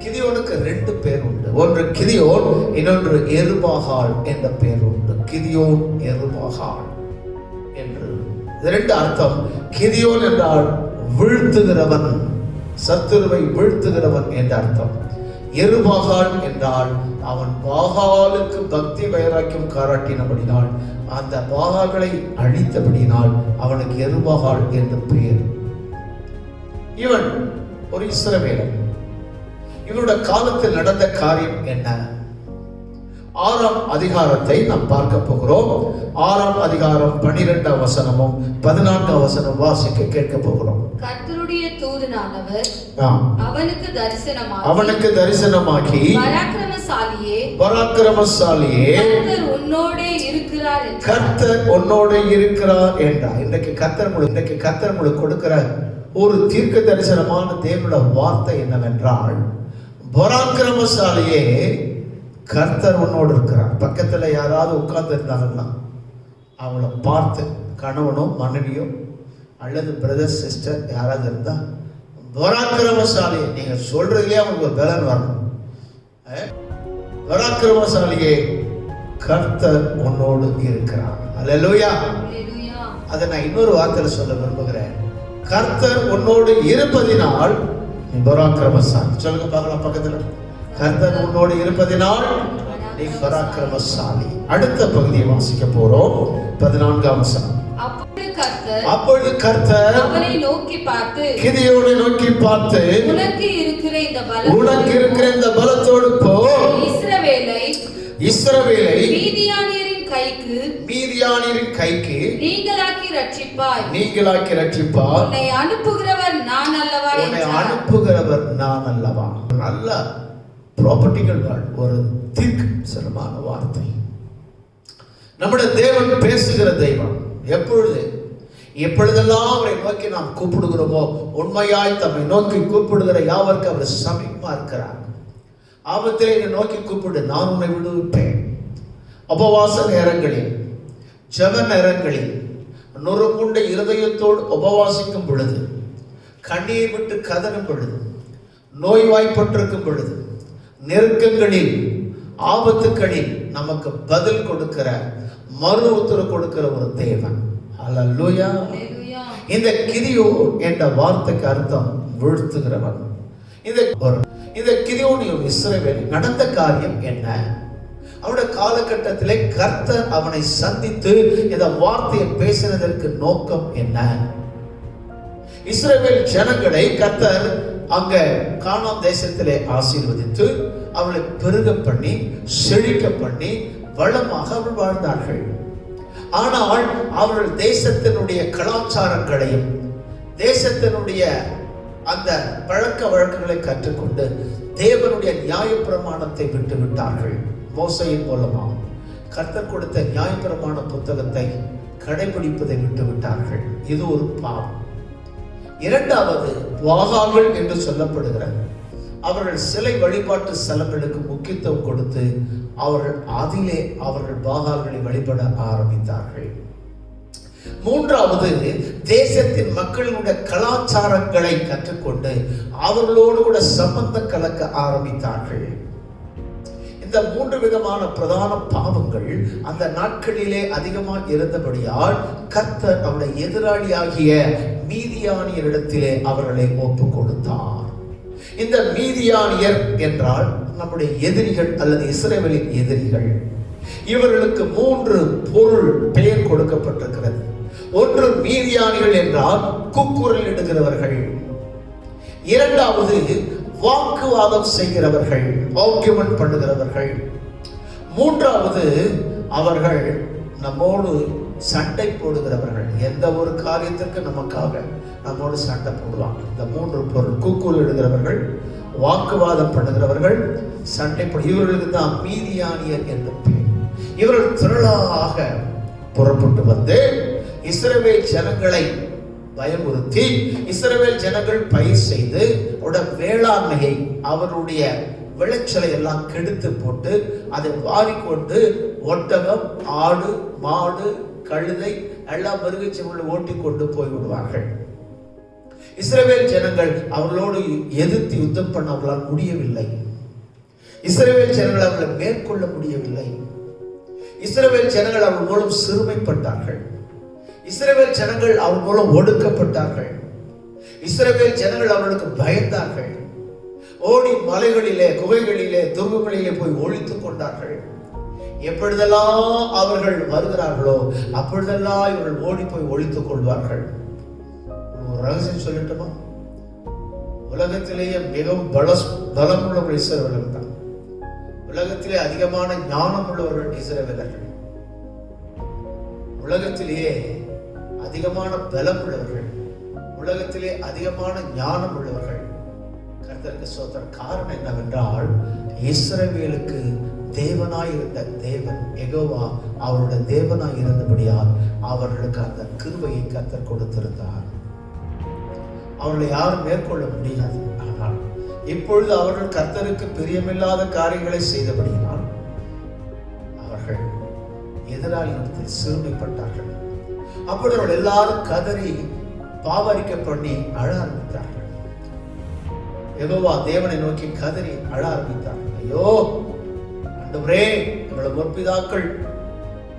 Speaker 2: கிதியோனுக்கு 2 பேர் உண்டு. ஒன்று கிதியோன், இன்னொன்று எருபாகால் என்ற பெயர் உண்டு. கிதியோன் எருபாகால் என்று 2 அர்த்தம். கிதியோன் என்றால் வீழ்த்துகிறவன், சத்துருவை வீழ்த்துகிறவன் என்ற அர்த்தம். எருபாகால் என்றால் அவன் பாகாலுக்கு பக்தி வைராக்கியம் காராட்டினபடினால், அந்த பாகால்களை அழித்தபடினால் அவனுக்கு எருபாகால் என்று பெயர். இவன் ஒரு இஸ்ரவேலன். இவனுடைய காலத்தில் நடந்த காரியம் என்ன? 6ஆம் அதிகாரத்தை நாம் பார்க்க போகிறோம். 6ஆம் அதிகாரம் 12ஆம் வசனமும் 14ஆம் வசனம் வாசிக்க கேட்க போகிறோம்.
Speaker 3: கர்த்தருடைய தூதனானவர் அவனுக்கு தரிசனமாகி பராக்கிரமசாலியே கர்த்தர் உன்னோடே இருக்கிறார் என்றார். இன்றைக்கு கர்த்தர் உங்களுக்கு கொடுக்கிற ஒரு தீர்க்க தரிசனமான தேவனுடைய வார்த்தை என்னவென்றால், பராக்கிரமசாலியே கர்த்தர் உன்னோடு இருக்கிறார். பக்கத்துல யாராவது உட்கார்ந்து இருந்தாங்கன்னா அவங்கள பார்த்து, கணவனோ மனைவியோ அல்லது பிரதர் சிஸ்டர் யாராவது இருந்தா, பராக்கிரமசாலியே, நீங்க சொல்றதுலயே அவங்களுக்கு ஒரு பலன் வரணும். பராக்கிரமசாலியே கர்த்தர் உன்னோடு இருக்கிறார். அல்லேலூயா. அதை நான் இன்னொரு வார்த்தையில சொல்ல விரும்புகிறேன். கர்த்தர் உன்னோடு இருப்பதினால் நீ பராக்கிரமசாலி. சொல்லுங்க பார்க்கலாம் பக்கத்துல. கர்த்தர் உன்னோடு இருப்பதினால் நீ பராக்கிரமசாலி. அடுத்த பகுதியை வாசிக்க போறோம். 14ஆம் வசனம். அப்பொழுது கர்த்தர் அவனை நோக்கி பார்த்து, கிதியோனை நோக்கி பார்த்து, உனக்கு இருக்கிற இந்த பலத்தோடு போ, இஸ்ரவேலை மீதியானியரின் கைக்கு நீங்களாக்கி ரட்சிப்பாய். உன்னை அனுப்புகிறவர் நான் அல்லவா. நல்ல ப்ராப்பர்ட்டிகள் ஒரு தீர்க்கமான வார்த்தை. நம்முடைய தேவன் பேசுகிற தெய்வம். எப்பொழுதெல்லாம் அவரை நோக்கி நாம் கூப்பிடுகிறோமோ, உண்மையாய் தம்மை நோக்கி கூப்பிடுகிற யாவருக்கு அவர் சமீபமா இருக்கிறார். ஆபத்திலே என்னை நோக்கி கூப்பிடு, நான் உன்னை விடுவிப்பேன். உபவாச நேரங்களில், ஜெப நேரங்களில், நொறுங்குண்ட இருதயத்தோடு உபவாசிக்கும் பொழுது, கண்ணீர் விட்டு கதறும் பொழுது, நோய்வாய்ப்பட்டிருக்கும் பொழுது, நெருக்கங்களில், ஆபத்துக்களில் நமக்கு பதில் கொடுக்கிற, மறு உத்தரவு கொடுக்கிற ஒரு தேவன். அல்லேலூயா. இந்த கிதியோன் என்ற வார்த்தைக்கு அர்த்தம் வீழ்த்துகிறவன். இந்த கிதியோன் இஸ்ரவேலில் நடந்த காரியம் என்ன? அவருடைய காலகட்டத்திலே கர்த்தர் அவனை சந்தித்து இந்த வார்த்தையை பேசினதற்கு நோக்கம் என்ன? இஸ்ரவேல் ஜனங்களை கர்த்தர் அங்க கானான் தேசத்திலே ஆசீர்வதித்து அவளை பெருக பண்ணி செழிக்க பண்ணி வளமாக அவர்கள் வாழ்ந்தார்கள். ஆனால் அவர்கள் தேசத்தினுடைய கலாச்சாரங்களையும் தேசத்தினுடைய அந்த பழக்க வழக்கங்களை கற்றுக்கொண்டு தேவனுடைய நியாயப்பிரமாணத்தை விட்டு விட்டார்கள். மோசையின் மூலமாக கர்த்தர் கொடுத்த நியாயப்பிரமாண புத்தகத்தை கடைபிடிப்பதை விட்டு விட்டார்கள். இது ஒரு பாவம். இரண்டாவது, பாகால்கள் என்று சொல்லப்படுகிற அவர்கள் சிலை வழிபாட்டு ஸ்தலங்களுக்கு முக்கியத்துவம் கொடுத்து அவர்கள் பாகால்களை வழிபட ஆரம்பித்தார்கள். மூன்றாவது, தேசத்தின் மக்களுடைய கலாச்சாரங்களை கற்றுக்கொண்டு அவர்களோடு கூட சம்பந்தம் கலக்க ஆரம்பித்தார்கள். இந்த 3 விதமான பிரதான பாவங்கள் அந்த நாட்களிலே அதிகமாக இருந்தபடியால் கர்த்தர் அவருடைய எதிராளியாகிய மீதியானியரிடத்திலே அவர்களை ஒப்புக் கொடுத்தார். இந்த மீதியானியர் என்றால் நம்முடைய எதிரிகள் அல்லது இஸ்ரவேலின் எதிரிகள். இவர்களுக்கு 3 பொருள் பெயர் கொடுக்கப்பட்டிருக்கிறது. ஒன்று மீதியானிகள் என்றால் கூக்குரல் இடுகிறவர்கள், இரண்டாவது வாக்குவாதம் செய்கிறவர்கள், ஆர்கியூமென்ட் பண்ணுகிறவர்கள், மூன்றாவது அவர்கள் நம்மோடு சண்டை போடுகிறவர்கள். எந்த ஒரு காரியத்திற்கு நமக்காக நம்மோடு சண்டை போடுவாங்க. இந்த மூன்று பொருள், கூக்குரல் இடுகிறவர்கள், வாக்குவாதம் பண்ணுகிறவர்கள், சண்டை போடு, இவர்களுக்கு தான் மீதியானியர் என்று பெயர். இவர்கள் திரளாக புறப்பட்டு வந்து இஸ்ரவேல் ஜனங்களை பயமுறுத்தி, இஸ்ரவேல் ஜனங்கள் பயிர் செய்து வேளாண்மையை, அவருடைய விளைச்சலை எல்லாம் கெடுத்து போட்டு அதை வாரிக்கொண்டு ஒட்டகம், ஆடு, மாடு, கழுதை எல்லாம் மிருகச்சீவங்களை ஓட்டி கொண்டு போய்விடுவார்கள். இஸ்ரவேல் ஜனங்கள் அவர்களோடு எதிர்த்து யுத்தம் பண்ண அவர்களால் முடியவில்லை. இஸ்ரவேல் ஜனங்கள் அவர்களை மேற்கொள்ள முடியவில்லை. இஸ்ரவேல் ஜனங்கள் அவர்கள் மூலம் சிறுமைப்பட்டார்கள். இஸ்ரவேல் ஜனங்கள் அவர்கள் மூலம் ஒடுக்கப்பட்டார்கள். இஸ்ரவேல் ஜனங்கள் அவர்களுக்கு பயந்தார்கள். ஓடி மலைகளிலே, குகைகளிலே, துருவங்களிலே போய் ஒழித்துக் கொண்டார்கள். எப்பொழுதெல்லாம் அவர்கள் வருகிறார்களோ அப்பொழுதெல்லாம் இவர்கள் ஓடி போய் ஒழித்துக் கொள்வார்கள். ஒரு ரகசியம் சொல்லட்டுமா? உலகத்திலேயே மிகவும் பலம் உள்ளவர்கள் இஸ்ரவேலர்கள் தான். உலகத்திலே அதிகமான ஞானம் உள்ளவர்கள் இஸ்ரவேலர்கள். உலகத்திலேயே அதிகமான பலம் உள்ளவர்கள், உலகத்திலே அதிகமான ஞானம் உள்ளவர்கள் கர்த்தருக்கு ஸ்தோத்திரம். காரணம் என்னவென்றால், இஸ்ரவேலுக்கு தேவனாய் இருந்த தேவன் யெகோவா அவருடைய தேவனாய் இருந்தபடியால் அவர்களுக்கு அந்த கிருபையை கர்த்தர் கொடுத்திருந்தார். அவர்களை யாரும் மேற்கொள்ள முடியாது. ஆனால் இப்பொழுது அவர்கள் கர்த்தருக்கு பிரியமில்லாத காரியங்களை செய்தபடியால் அவர்கள் எதிராளியிடத்தில் சிறுமைப்பட்டார்கள். அப்பொழுது அவர்கள் எல்லாரும் கதறி பாவரிக்க பண்ணி அழ ஆரம்பித்தார்கள். யெகோவா தேவனை நோக்கி கதறி அழ ஆரம்பித்தார்கள். ஐயோ ஆண்டவரே, எங்களோட முற்பிதாக்கள்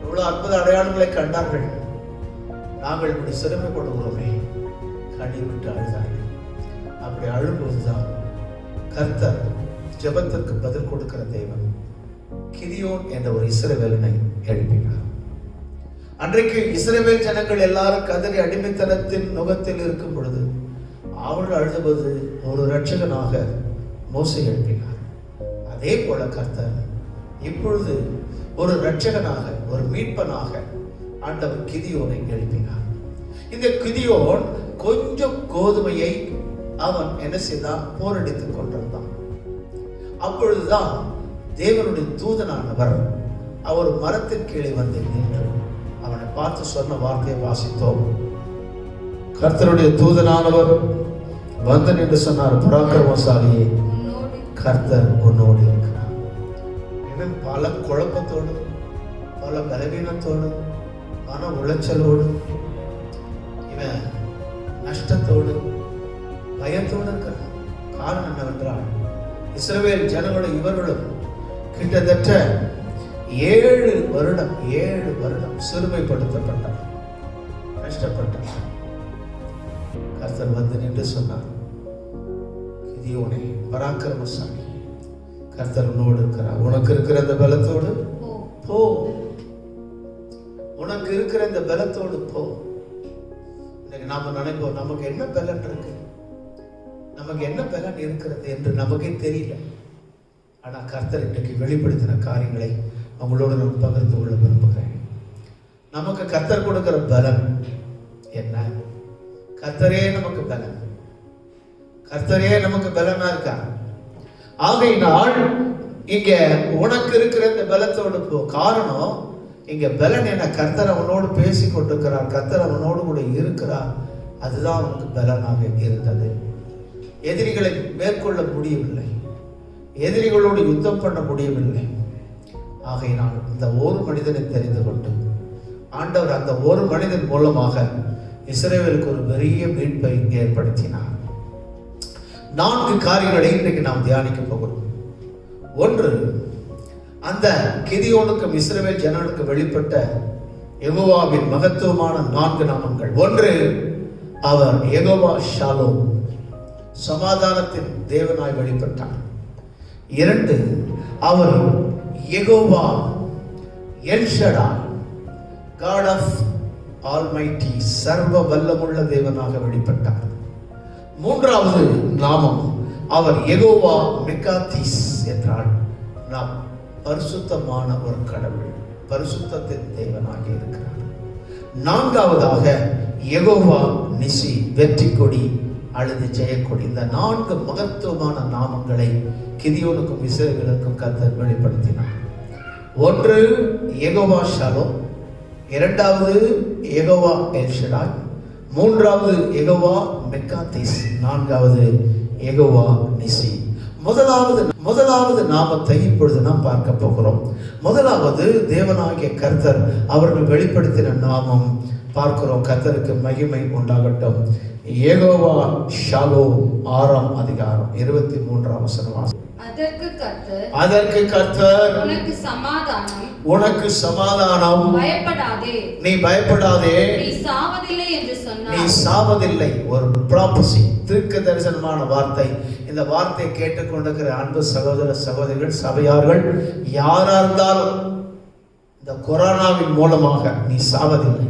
Speaker 3: இவ்வளவு அற்புத அடையாளங்களை கண்டார்கள், நாங்கள் இப்படி சிறுமைப்படுகிறோமே, கண்ணீர் விட்டு அழுதார்கள். அப்படி அழும்போதுதான் கர்த்தர் ஜெபத்திற்கு பதில் கொடுக்கிற தேவன் கிதியோன் என்ற ஒரு இஸ்ரவேலனை எழுப்பினார். அன்றைக்கு இஸ்ரவேல் ஜனங்கள் எல்லாரும் கதறி அடிமைத்தனத்தின் நுகத்தில் இருக்கும் பொழுது அவர்கள் அழுதுவது ஒரு இரட்சகனாக மோசே எழுப்பினார். அதே போல கர்த்தர் இப்பொழுது ஒரு இரட்சகனாக, ஒரு மீட்பனாக ஆண்டவர் கிதியோனை எழுப்பினார். இந்த கிதியோன் கொஞ்சம் கோதுமையை அவன் என்ன செய்தான்? போரடித்துக் கொண்டிருந்தான். அப்பொழுதுதான் தேவனுடைய தூதனானவர் அவர் மரத்தின் கீழே வந்து நின்று அவனை பார்த்து சொன்ன வார்த்தையை வாசித்தோம். கர்த்தருடைய தூதனானவர் வந்து நின்று சொன்னார், பராக்கிரமசாலியே, கர்த்தர் உன்னோடு இருக்கிறார். இவன் பல குழப்பத்தோடு, பல பலவீனத்தோடு, மன உளைச்சலோடு, இவன் நஷ்டத்தோடு, பயத்தோடு இருக்கிறான். காரணம் என்னவென்றால், இஸ்ரவேல் ஜனங்களும் இவர்களும் கிட்டத்தட்ட 7 வருடம் சிறுமைப்படுத்தப்பட்டார், கஷ்டப்பட்டார். கர்த்தர் வந்து நின்று சொன்னார், கிதியோனே, பராக்கிரமசாலி, கர்த்தர் உன்னோடு இருக்கிறார். உனக்கு இருக்கிற இந்த பலத்தோடு போ, உனக்கு இருக்கிற இந்த பலத்தோடு போ. இன்னைக்கு நாம நினைப்போம், நமக்கு என்ன பலன் இருக்கு, நமக்கு என்ன பலன் இருக்கிறது என்று நமக்கே தெரியல. ஆனா கர்த்தர் இன்றைக்கு வெளிப்படுத்தின காரியங்களை அவங்களோடு நான் பகிர்ந்து கொள்ள விரும்புகிறேன். நமக்கு கர்த்தர் கொடுக்கிற பலன் என்ன? கர்த்தரே நமக்கு பலன், கர்த்தரே நமக்கு பலனா இருக்கா. ஆகையினால் இங்க உனக்கு இருக்கிற இந்த பலத்தோடு போ. காரணம், இங்க பலன் என்ன? கர்த்தர் அவனோடு பேசி கொண்டிருக்கிறார், கர்த்தர் அவனோடு கூட இருக்கிறார். அதுதான் அவனுக்கு பலனாக இருந்தது. எதிரிகளை மேற்கொள்ள முடியவில்லை, எதிரிகளோடு யுத்தம் பண்ண முடியவில்லை. ஆகையினால் இந்த ஒரு மனிதனை தெரிந்து கொண்டு ஆண்டவர் அந்த ஒரு மனிதன் மூலமாக இஸ்ரவேலுக்கு ஒரு பெரிய மீட்பை ஏற்படுத்தினார். 4 காரியங்களை இன்றைக்கு நாம் தியானிக்க போகிறோம். ஒன்று, அந்த கிதியோனுக்கும் இஸ்ரவேல் ஜனங்களுக்கு வெளிப்பட்ட யெகோவாவின் மகத்துவமான 4 நாமங்கள். ஒன்று, அவர் யெகோவா ஷாலோம், சமாதானத்தின் தேவனாய் வெளிப்பட்டார். 2, அவர் Jehovah El Shaddai, God of almighty, சர்வ வல்லமுள்ள தேவனாக வெளிப்பட்டார். மூன்றாவது நாமம் அவர் யெகோவா மெக்காதீஸ் என்றால் நாம் பரிசுத்தமான ஒரு கடவுள், பரிசுத்தத்தின் தேவனாக இருக்கிறார். நான்காவதாக யெகோவா நிசி, வெற்றி கொடி அல்லது ஜெயக்கொடி. இந்த 4 மகத்துவமான நாமங்களை கிதியோனுக்கும் இஸ்ரவேலுக்கும் கர்த்தர் வெளிப்படுத்தினார். ஒன்று யெகோவா ஷாலோம், இரண்டாவது யெகோவா எல் ஷடாய், மூன்றாவது யெகோவா மெக்காதீஸ், நான்காவது யெகோவா நிசி. முதலாவது நாமத்தை இப்பொழுது நாம் பார்க்க போகிறோம். முதலாவது தேவனாகிய கர்த்தர் அவர்கள் வெளிப்படுத்தின நாமம் பார்க்கிறோம். கர்த்தருக்கு மகிமை உண்டாகட்டும். யெகோவா ஷாலோம், 6ஆம் அதிகாரம் 23ஆம் வசனம். அதற்கு கர்த்தர் உனக்கு சமாதானம்,
Speaker 4: பயப்படாதே,
Speaker 3: நீ பயப்படாதே,
Speaker 4: நீ சாவதில்லை என்று சொன்னார்.
Speaker 3: நீ சாவதில்லை. ஒரு ப்ராபசி, தீர்க்க தரிசனமான வார்த்தை. இந்த வார்த்தையை கேட்டுக்கொண்டிருக்கிற அன்பு சகோதர சகோதரிகள், சபையார்கள் யாரா இருந்தாலும் இந்த கொரோனாவின் மூலமாக நீ சாவதில்லை.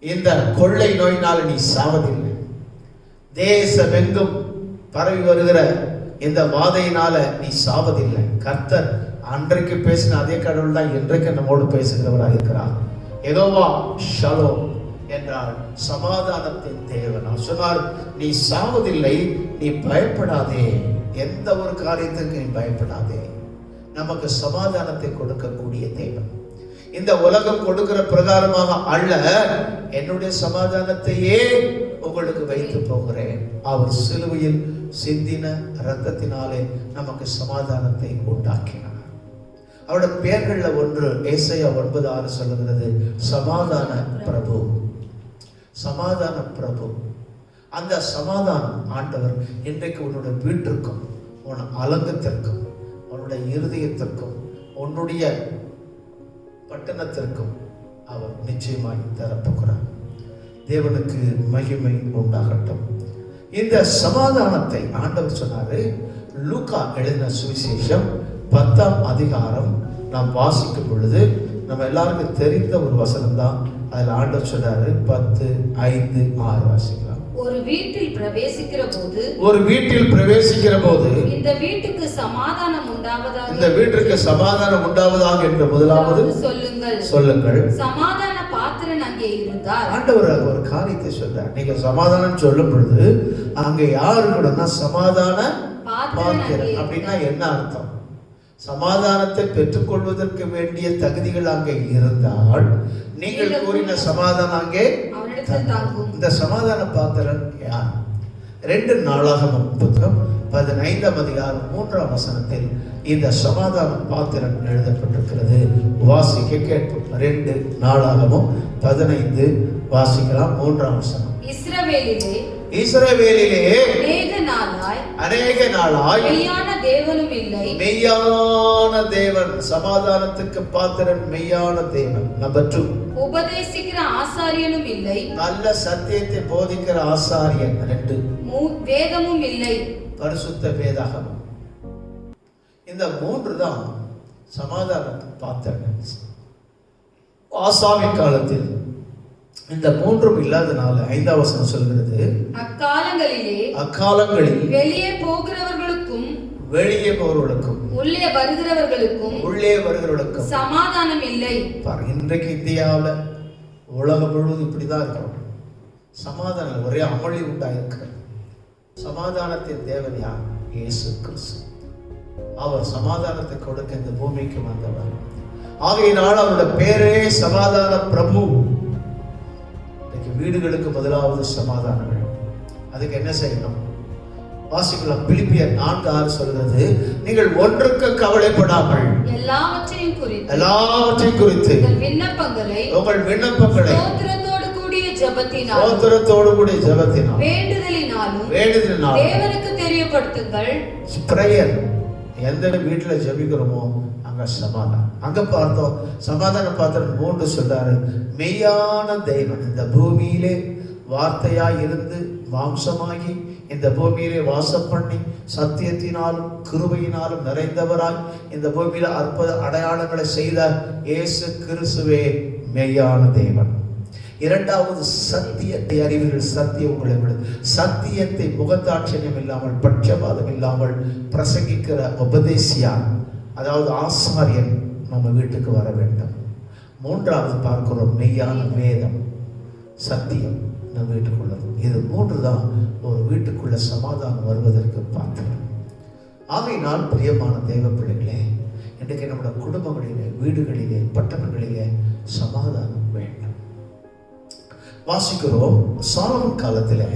Speaker 3: இந்த கொள்ளை நோயினால் நீ சாவதில்லை. தேசமெங்கும் பரவி வருகிற இந்த வாதையினால நீ சாவதில்லை. கர்த்தர் அன்றைக்கு பேசின அதே கடவுள் தான் இன்றைக்கு நம்மோடு பேசுகிறவராக இருக்கிறார். யெகோவா ஷாலோம் என்றால் சமாதானத்தின் தேவன். சொன்னார், நீ சாவதில்லை, நீ பயப்படாதே, எந்த ஒரு காரியத்துக்கு நீ பயப்படாதே. நமக்கு சமாதானத்தை கொடுக்கக்கூடிய தேவன். இந்த உலகம் கொடுக்கிற பிரகாரமாக அல்ல, என்னுடைய சமாதானத்தையே உங்களுக்கு வைத்து போகிறேன். அவர் சிலுவையில் சிந்தின இரத்தத்தினாலே நமக்கு சமாதானத்தை உண்டாக்கினார். அவருடைய பெயர்கள்ல ஒன்று ஏசாயா 9:6 சொல்லுகிறது, சமாதான பிரபு. சமாதான பிரபு. அந்த சமாதானம் ஆண்டவர் இன்றைக்கு உன்னுடைய வீட்டிற்கும், உன் அலங்கத்திற்கும், உன்னுடைய இருதயத்திற்கும், உன்னுடைய பட்டணத்திற்கும் அவர் நிச்சயமாய் தரப்போகிறார். தேவனுக்கு மகிமை உண்டாகட்டும். இந்த சமாதானத்தை ஆண்டவர் சொன்னாரு. லூக்கா எழுதின சுவிசேஷம் 10ஆம் அதிகாரம் நாம் வாசிக்கும் பொழுது நம்ம எல்லாருக்கும் தெரிந்த ஒரு வசனம் தான். அதில் ஆண்டவர் சொன்னாரு, 10:5-6 வாசிக்கலாம்.
Speaker 4: ஒரு வீட்டில் பிரவேசிக்கிற போது
Speaker 3: இந்த வீட்டுக்கு சமாதானம்
Speaker 4: உண்டாவதாக
Speaker 3: என்று முதலாவது சொல்லுங்கள்.
Speaker 4: சமாதான பாத்திரன் அங்கே இருந்தார்.
Speaker 3: ஆண்டவர் ஒரு காரியத்தை சொல்றார். நீங்க சமாதானம் சொல்லும் பொழுது அங்க யாரு கூடனா சமாதான பாத்திரன். அப்படின்னா என்ன அர்த்தம்? சமாதானத்தை பெற்றுக்கொள்வதற்கு வேண்டிய தகுதிகள் அங்கே இருந்தால் நீங்கள் கூறின சமாதானம் அங்கே. இந்த சமாதான பாத்திரன் யார்? 2 நாளாகமம் புத்தகம் 15ஆம் அதிகாரம் 3ஆம் வசனத்தில் இந்த சமாதான பாத்திரன் எழுதப்பட்டிருக்கிறது. வாசிக்க கேட்போம். 2 நாளாகமம் 15 வாசிக்கலாம். 3ஆம் வசனம். இஸ்ரவேலிலே அநேக நாளாய்
Speaker 4: மெய்யான தேவனும் இல்லை.
Speaker 3: மெய்யான தேவன், சமாதானத்துக்கு பாத்திரன் மெய்யான தேவன். நம்பர் 2,
Speaker 4: உபதேசிக்கிற ஆசாரியனும் இல்லை.
Speaker 3: நல்ல சத்தியத்தை போதிக்கிற ஆசாரியன். 2,
Speaker 4: வேதமும் இல்லை,
Speaker 3: பரிசுத்த வேதாகமம். இந்த 3 தான் சமாதானத்துக்கு பாத்திரன். ஆசாவின் காலத்தில் இந்த 3ம் இல்லாதனால 5ஆம் வசனம் சொல்கிறது, அக்காலங்களில் வெளியே போகிறவர்களுக்கும் உள்ளே வருகிறவர்களுக்கும்
Speaker 4: சமாதானம் இல்லை.
Speaker 3: இன்றைக்கு இந்தியாவில் உலகம் முழுவதும் இப்படிதான் இருக்கிறோம். சமாதானம் ஒரே அமளி உண்டாயிருக்கிறது. சமாதானத்தின் தேவன் யார்? இயேசு கிறிஸ்து. அவர் சமாதானத்தை கொடுக்க இந்த பூமிக்கு வந்தவர். ஆகையினால் அவருடைய பேரே சமாதான பிரபு. வீடுகளுக்கு முதலாவது சமாதானம். அதுக்கு என்ன செய்யணும்? வாசிக்கலாம். பிலிப்பியர் 4:6 சொல்கிறது, நீங்கள் ஒன்றுக்கு கவலைப்படாமல்
Speaker 4: எல்லாவற்றையும்
Speaker 3: குறித்து
Speaker 4: உங்கள் விண்ணப்பங்களை
Speaker 3: ஸ்தோத்திரத்தோடு கூடிய ஜெபத்தினால்
Speaker 4: வேண்டுதலினாலும் தேவனுக்கு தெரியப்படுத்துங்கள்.
Speaker 3: பிரேயர். எந்த வீட்டுல ஜெபிக்கிறோமோ அங்க சமாதானம். அங்க பார்த்தோம் சமாதான பாத்திரன் 3 சொல்றாரு. மெய்யான தெய்வன் இந்த பூமியிலே வார்த்தையாய் இருந்து மாம்சமாகி இந்த பூமியிலே வாசம் பண்ணி சத்தியத்தினாலும் கிருபையினாலும் நிறைந்தவராய் இந்த பூமியில அற்புத அடையாளங்களை செய்த இயேசு கிறிஸ்துவே மெய்யான தேவன். இரண்டாவது சத்தியத்தை அறிவீர்கள், சத்தியம் உங்களை விடும். சத்தியத்தை முகதாட்சண்யம் இல்லாமல் பட்சபாதம் இல்லாமல் பிரசங்கிக்கிற உபதேசியா, அதாவது ஆசாரியன் நம்ம வீட்டுக்கு வர வேண்டும். மூன்றாவது பார்க்கிறோம் மெய்யான வேதம், சத்தியம் நம்ம வீட்டுக்குள்ள. இது மூன்று தான் ஒரு வீட்டுக்குள்ள சமாதானம் வருவதற்கு பாத்திரம். ஆகையினால் பிரியமான தேவ பிள்ளைகளே, இன்றைக்கு நம்முடைய குடும்பங்களிலே, வீடுகளிலே, பட்டணங்களிலே சமாதானம் வேண்டும். வாசிக்கிறோம் சாலமன் காலத்திலே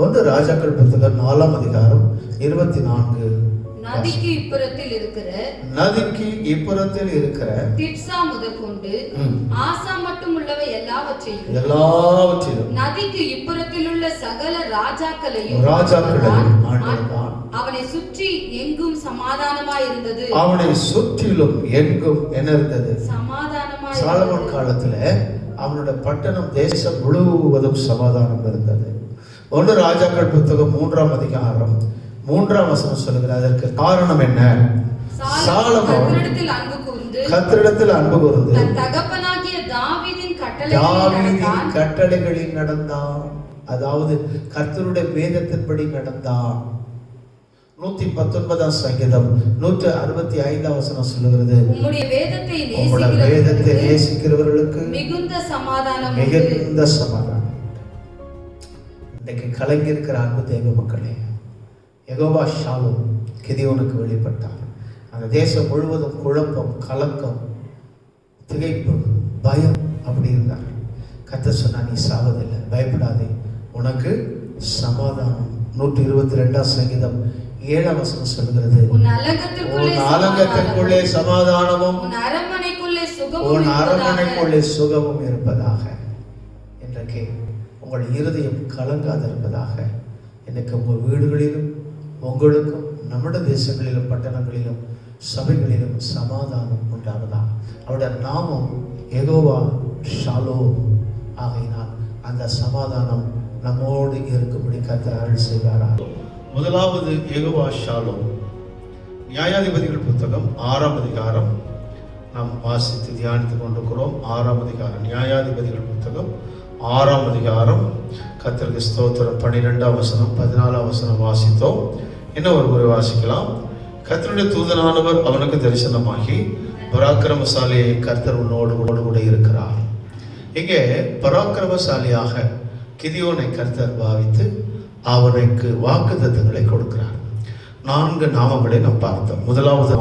Speaker 3: 1 ராஜாக்கள் புத்தகம் 4ஆம் அதிகாரம் 24.
Speaker 4: நதிக்கு இப்புறத்தில் இருக்கிற திப்சா முதற்கொண்டு ஆசா மட்டும் உள்ளவை எல்லாவற்றையும் நதிக்கு இப்புறத்தில் உள்ள சகல ராஜாக்களையும் அவனை சுற்றி எங்கும் சமாதானமாய் இருந்தது.
Speaker 3: அவனை சுற்றிலும் எங்கும் என்ன இருந்தது?
Speaker 4: சமாதானமாய்.
Speaker 3: சாலமன் காலத்துல அவனுடைய பட்டணம், தேசம் முழுவதும் சமாதானம் இருந்தது. 1 ராஜாக்கள் புத்தகம் 3ஆம் அதிகாரம் 3ஆம் வசனம் சொல்லுகிறது. அதற்கு காரணம் என்ன? சாலமோன் கர்த்தரிடத்தில் அன்பு கூர்ந்து
Speaker 4: தன் தகப்பனாகிய தாவீதின்
Speaker 3: கட்டளைகளில் நடந்தான். அதாவது கர்த்தருடைய வேதத்தின்படி நடந்தான். 119ஆம் சங்கீதம் 165ஆம் வசனம் சொல்லுகிறது,
Speaker 4: உம்முடைய
Speaker 3: வேதத்தை நேசிக்கிறவர்களுக்கு
Speaker 4: மிகுந்த சமாதானம்.
Speaker 3: இன்னைக்கு கலங்கி இருக்கிற அன்பு தேவ மக்களே, யெகோவா ஷாலோம் கிதியோனுக்கு வெளிப்பட்டார். அந்த தேசம் முழுவதும் குழப்பம், கலக்கம், திகைப்பு, பயம் அப்படி இருந்தார். கர்த்தர் சொன்னா, நீ சாவதில்லை, பயப்படாதே, உனக்கு சமாதானம். 122ஆம் சங்கீதம் 7ஆம் வசனம் சொல்கிறது,
Speaker 4: உன்
Speaker 3: அலங்கத்திற்குள்ளே சமாதானமும்
Speaker 4: உன்
Speaker 3: அரண்மனைக்குள்ளே சுகமும் இருப்பதாக. இன்றைக்கு உங்கள் இருதயம் கலங்காதிருப்பதாக. இன்னைக்கு உங்கள் வீடுகளிலும், உங்களுக்கும், நம்முடைய தேசங்களிலும், பட்டணங்களிலும், சபைகளிலும் சமாதானம் உண்டாவதா. அவருடைய நாமம் யெகோவா ஷாலோம். ஆகையினால் அந்த சமாதானம் நம்மோடு இருக்கும்படி கர்த்தர் அருள் செய்வாரா. முதலாவது யெகோவா ஷாலோம். நியாயாதிபதிகள் புத்தகம் 6ஆம் அதிகாரம் நாம் வாசித்து தியானித்துக் கொண்டிருக்கிறோம். 6ஆம் அதிகாரம், நியாயாதிபதிகள் புத்தகம் 6ஆம் அதிகாரம். கர்த்தருக்கு ஸ்தோத்திரம். 12ஆம் வசனம் 14ஆம் வசனம் வாசித்தோம். இன்னும் ஒரு முறை வாசிக்கலாம். கர்த்தருடைய தூதனானவர் அவனுக்கு தரிசனமாகி, பராக்கிரமசாலியை கர்த்தர் உன்னோடு கூட இருக்கிறார். இங்கே பராக்கிரமசாலியாக கிதியோனை கர்த்தர் பாவித்து அவனுக்கு வாக்குத்தத்தங்களை கொடுக்கிறார். 4 நாமங்களை நாம் பார்த்தோம். முதலாவது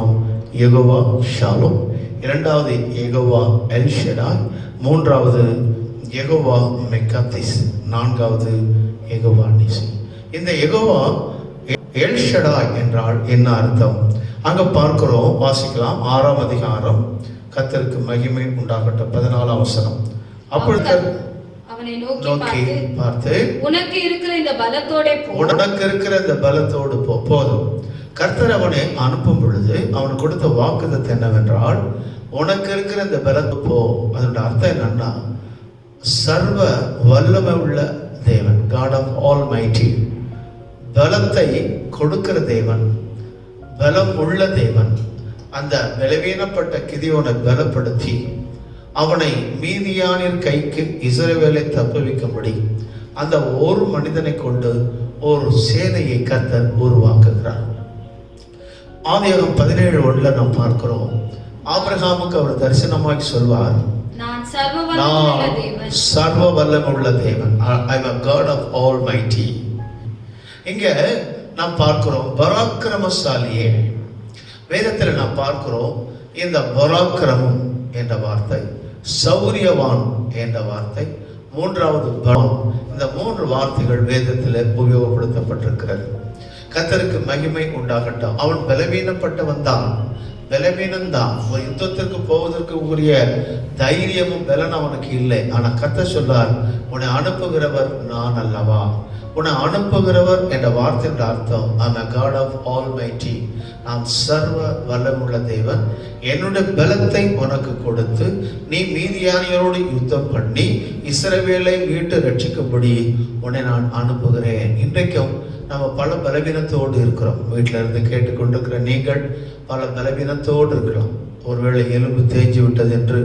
Speaker 3: யெகோவா ஷாலோம், இரண்டாவது யெகோவா எல் ஷடாய், மூன்றாவது யெகோவா மெக்காதிஸ், நான்காவது யெகோவா நிசி. இந்த யெகோவா எல் ஷடாய் என்றால் என்ன அர்த்தம்? அங்க பார்க்கிறோம், வாசிக்கலாம். 6ஆம் அதிகாரம். கர்த்தருக்கு மகிமை உண்டாகட்டும். 14ஆம் வசனம். அப்பொழுது
Speaker 4: அவனை நோக்கி
Speaker 3: பார்த்து,
Speaker 4: உனக்கு இருக்கிற இந்த பலத்தோடு
Speaker 3: போதும். கர்த்தர் அவனை அனுப்பும் பொழுது அவன் கொடுத்த வாக்குத்தத்தம் என்னவென்றால், உனக்கு இருக்கிற இந்த பலத்து போ. அதோட அர்த்தம் என்னன்னா, சர்வ வல்லமை உள்ள தேவன், காட் ஆஃப் ஆல்மைட்டி, பலத்தை கொடுக்கிற தேவன், பலம் உள்ள தேவன். அந்த பலவீனப்பட்ட கிதியோனை பலப்படுத்தி அவனை மீதியானின் கைக்கு இஸ்ரவேலை தப்புவிக்கும்படி அந்த ஒரு மனிதனை கொண்டு ஒரு சேனையை கர்த்தர் உருவாக்குகிறார். ஆதியாகமம் 17:1 நாம் பார்க்கிறோம். ஆபிரகாமுக்கு அவர் தரிசனமாகி சொல்வார், நான் சர்வ வல்லமை உள்ள தேவன், ஐ அம் காட் ஆஃப் ஆல்மைட்டி. இங்க நாம் பார்க்கிறோம் பராக்கிரமசாலியே. வேதத்தில் நாம் பார்க்கிறோம் இந்த பராக்கிரமம் என்ற வார்த்தை, சௌரியவான் என்ற வார்த்தை, மூன்றாவது பலம். இந்த 3 வார்த்தைகள் வேதத்தில் உபயோகப்படுத்தப்பட்டிருக்கிறது. கர்த்தருக்கு மகிமை உண்டாகட்டும். அவன் பலவீனப்பட்டவன் தான், பலவீனம்தான். ஒரு யுத்தத்திற்கு போவதற்கு உரிய தைரியமும் பலன் அவனுக்கு இல்லை. ஆனா கர்த்தர் சொல்றார், உன்னை அனுப்புகிறவர் நான் அல்லவா. உன்னை அனுப்புகிறவர் என்ற வார்த்தையின் அர்த்தம், I'm a God of Almighty, நான் சர்வ வல்லமுள்ள தேவன். என்னுடைய பலத்தை உனக்கு கொடுத்து நீ மீதியானியரோடு யுத்தம் பண்ணி இஸ்ரவேலை மீட்டு ரட்சிக்கும்படி உன்னை நான் அனுப்புகிறேன். இன்றைக்கும் நம்ம பல பலவீனத்தோடு இருக்கிறோம். வீட்டில் இருந்து கேட்டுக்கொண்டிருக்கிற நீங்கள், பல பலவீனத்தோடு இருக்கலாம். ஒருவேளை எலும்பு தேய்ச்சி விட்டது என்று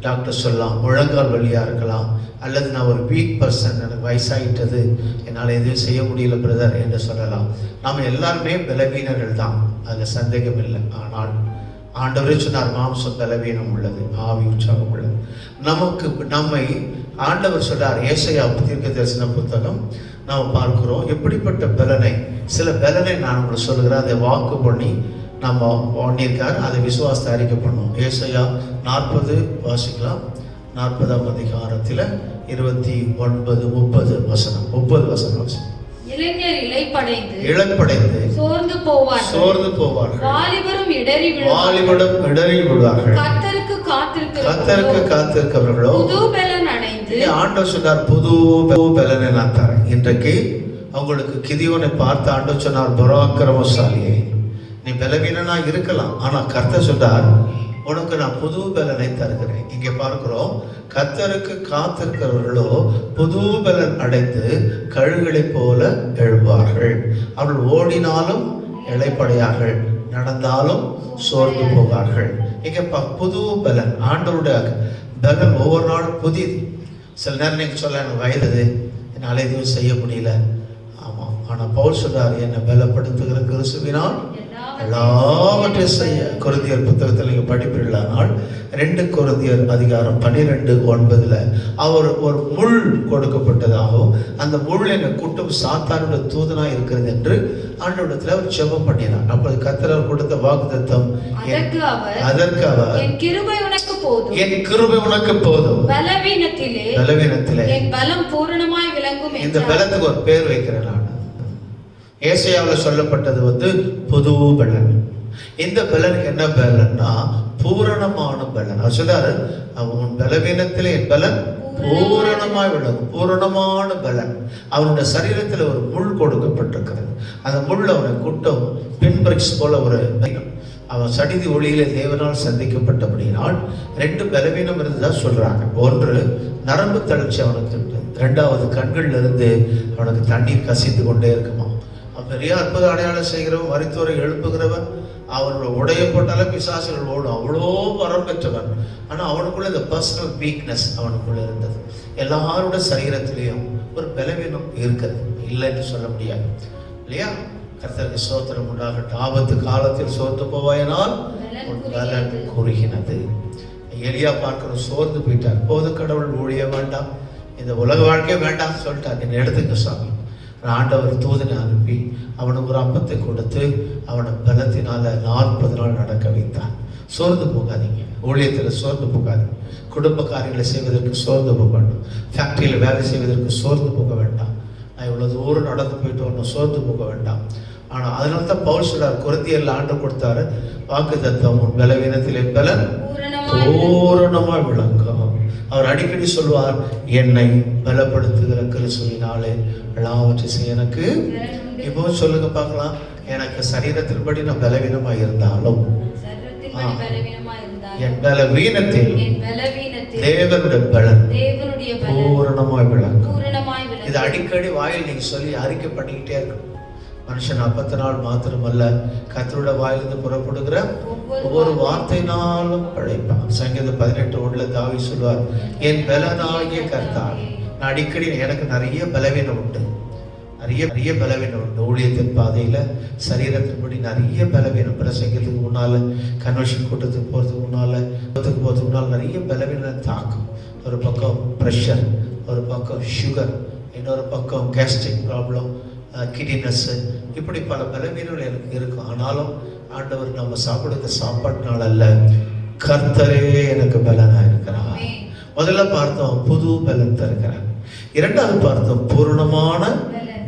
Speaker 3: டாக்டர் சொல்லலாம், முழங்கால் வலியாக இருக்கலாம், அல்லது நான் ஒரு வீக் பர்சன், எனக்கு வயசாகிட்டது, என்னால் எதுவும் செய்ய முடியல பிரதர் என்று சொல்லலாம். நாம் எல்லாருமே பலவீனர்கள் தான், அதில் சந்தேகம் இல்லை. ஆனால் ஆண்டவரே சொன்னார், மாம்சம் பலவீனம் உள்ளது, ஆவி உற்சாகம் உள்ளது. நம்மை ஆண்டவர் சொல்றார். ஏசாயா தீர்க்க தரிசன புத்தகம் நாம் பார்க்கிறோம். எப்படிப்பட்ட பலனை, சில பலனை நான் உங்களுக்கு சொல்லுகிறேன், அதை வாக்கு பண்ணி நம்ம பண்ணியிருக்கார், அதை விசுவாசத்தை அறிக்கை பண்ணுவோம். ஏசாயா 40 வாசிக்கலாம். 40ஆம் அதிகாரத்தில் 29, 30 வசனம். 30 வசனம் வாசிக்கலாம்.
Speaker 4: இளைஞர்
Speaker 3: இளைப்படைந்து
Speaker 4: சோர்ந்து
Speaker 3: போவார்கள்.
Speaker 4: வாலிபரும் இடறி
Speaker 3: விடுவார்கள்.
Speaker 4: கர்த்தருக்கு
Speaker 3: காத்திருக்கிறவர்களோ
Speaker 4: புது பலன் அடைந்து.
Speaker 3: ஆண்டவர் சொன்னார், புது பலனை நான் தரேன். இன்றைக்கு அவங்களுக்கு கிதியோனை பார்த்து ஆண்டவர் சொன்னார், பராக்கிரமசாலியே, நீ பலவீனனா இருக்கலாம், ஆனா கர்த்தர் சொன்னார், உனக்கு நான் புது பலனை தருகிறேன். இங்கே பார்க்கிறோம், கர்த்தருக்கு காத்திருக்கிறவர்களோ புது பலன் அடைந்து கழுகுகளை போல எழுவார்கள். அவர்கள் ஓடினாலும் இளைப்படையார்கள், நடந்தாலும் சோர்ந்து போவார்கள். இங்கே புது பலன், ஆண்டவருடைய பலன் ஒவ்வொரு நாளும் புதியது. சில நேரம் நீங்கள் சொல்ல, எனக்கு வயது, என்னால் எதுவும் செய்ய முடியல. ஆமாம், ஆனால் பவுல் சொல்றார், என்னை பலப்படுத்துகிற கிறிஸ்துவினால் எல்லாவற்றையும் செய்ய. கொரிந்தியர் புத்தகத்தில் நீங்கள் படிப்பீர்களானால் 2 கொரிந்தியர் அதிகாரம் 12:9 அவர் ஒரு முள் கொடுக்கப்பட்டதாகவும், அந்த முள் என்னை கூட்டம் சாத்தானுடைய தூதனாக இருக்கிறது என்று ஆண்டவரிடத்தில் அவர் ஜெபம் பண்ணினார். அப்போது கர்த்தர் கொடுத்த வாக்குத்தத்தம், அதற்கு அவர், என் கிருபை உனக்கு போதும், பலவீனத்திலே என் பலம் பூரணமாய் விளங்கும். இந்த பலத்துக்கு ஒரு பேர் வைக்கிறேன் நான். ஏசாயாவில் சொல்லப்பட்டது புது பலன். இந்த பலனுக்கு என்ன பலன்னா பூரணமான பலன். அவர் சொல்றாரு, அவன் பலவீனத்திலே என் பலன் பூரணமாய் விளங்கும். பூரணமான பலன். அவனுடைய சரீரத்தில் ஒரு முள் கொடுக்கப்பட்டிருக்கிறது. அந்த முள் அவனை கூட்டம் பின்பிரிக்ஸ் போல ஒரு அவன் சடிதி ஒளியிலே தேவனால் சந்திக்கப்பட்டபடியினால் 2 பலவீனம் இருந்துதான் சொல்றாங்க. ஒன்று, நரம்பு தளர்ச்சி அவனுக்கு இருக்கு. 2வது, கண்கள்ல இருந்து அவனுக்கு தண்ணீர் கசிந்து கொண்டே இருக்குமா. பெரிய அற்புத அடையாளம் செய்கிறவன், மரித்தோரை எழுப்புகிறவன், அவனோட உடைய போட்டாலே பிசாசுகள் ஓடும், அவ்வளோ வரம் பெற்றவன். ஆனால் அவனுக்குள்ள இந்த பர்சனல் வீக்னஸ் அவனுக்குள்ள இருந்தது. எல்லாரோட சரீரத்திலையும் ஒரு பலவீனம் இருக்கிறது, இல்லைன்னு சொல்ல முடியாது இல்லையா. கர்த்தருக்கு ஸ்தோத்திரம் உண்டாகட்டும். ஆபத்து காலத்தில் சோர்ந்து போவாயினால் பலன் குறுகினது. எலியா பார்க்கிற சோர்ந்து போயிட்டார். போது கடவுள் ஊழிய வேண்டாம், இந்த உலக வாழ்க்கையே வேண்டாம் சொல்லிட்டார். என்ன எடுத்துக்க சாமி. ஆண்டவர் தூதனை அனுப்பி அவனுக்கு ஒரு அப்பத்தை கொடுத்து அவனை பலத்தினால 40 நாள் நடக்க வைத்தான். சோர்ந்து போகாதீங்க, ஊழியத்தில் சோர்ந்து போகாதீங்க, குடும்ப காரியங்களை செய்வதற்கு சோர்ந்து போக வேண்டாம், ஃபேக்டரியில் வேலை செய்வதற்கு சோர்ந்து போக வேண்டாம், நான் இவ்வளோ தூரம் நடந்து போயிட்டு வரணும், சோர்ந்து போக வேண்டாம். ஆனால் அதனால தான் பவுல் சொல்றார், கொரிந்தியர்ல ஆண்டு கொடுத்தாரு வாக்குத்தத்தம், பலவீனத்திலே பலன் பூரணமாய் விளங்கும். அவர் அடிக்கடி சொல்வார், என்னை பலப்படுத்துகிற கிறிஸ்துவினாலே எல்லாவற்றையும் செய்ய எனக்கு. இப்போ சொல்லுங்க பார்க்கலாம், எனக்கு சரீரத்தின்படி நான் பலவீனமா இருந்தாலும் என் பலவீனத்தில் தேவனுடைய பலன் பூரணமாய் விளங்கும். இது அடிக்கடி வாயில் நீங்க சொல்லி அறிக்கை பண்ணிக்கிட்டே இருக்கணும். மனுஷன் 40 நாள் மாத்திரமல்ல, கர்த்தருடைய வாயிலிருந்து புறப்படுகிற ஒவ்வொரு வார்த்தையினாலும் பிழைப்பான். சங்கீதம் 18:1 தாவீது சொல்வார், என் பலனாகிய கர்த்தர். நான் அடிக்கடி, எனக்கு நிறைய பலவீனம் உண்டு, நிறைய பலவீனம் உண்டு. ஊழியத்தின் பாதையில சரீரத்தின்படி நிறைய பலவீனம். பிரசங்கத்துக்கு முன்னால, கன்வென்ஷன் கூட்டத்துக்கு போறதுக்கு முன்னால நிறைய பலவீனம் தாக்கும். ஒரு பக்கம் ப்ரெஷர், ஒரு பக்கம் சுகர், இன்னொரு பக்கம் கேஸ்ட்ரிக் ப்ராப்ளம், கிட்னினஸ், இப்படி பல பலவீனங்கள் எனக்கு இருக்கும். ஆனாலும் ஆண்டவர் நம்ம சாப்பிடுற சாப்பாட்டினால அல்ல, கர்த்தரே எனக்கு பலனா இருக்கிறார். முதல்ல பார்த்தோம் புது பலன் தருகிறார். 2வது பார்த்தோம் பூரணமான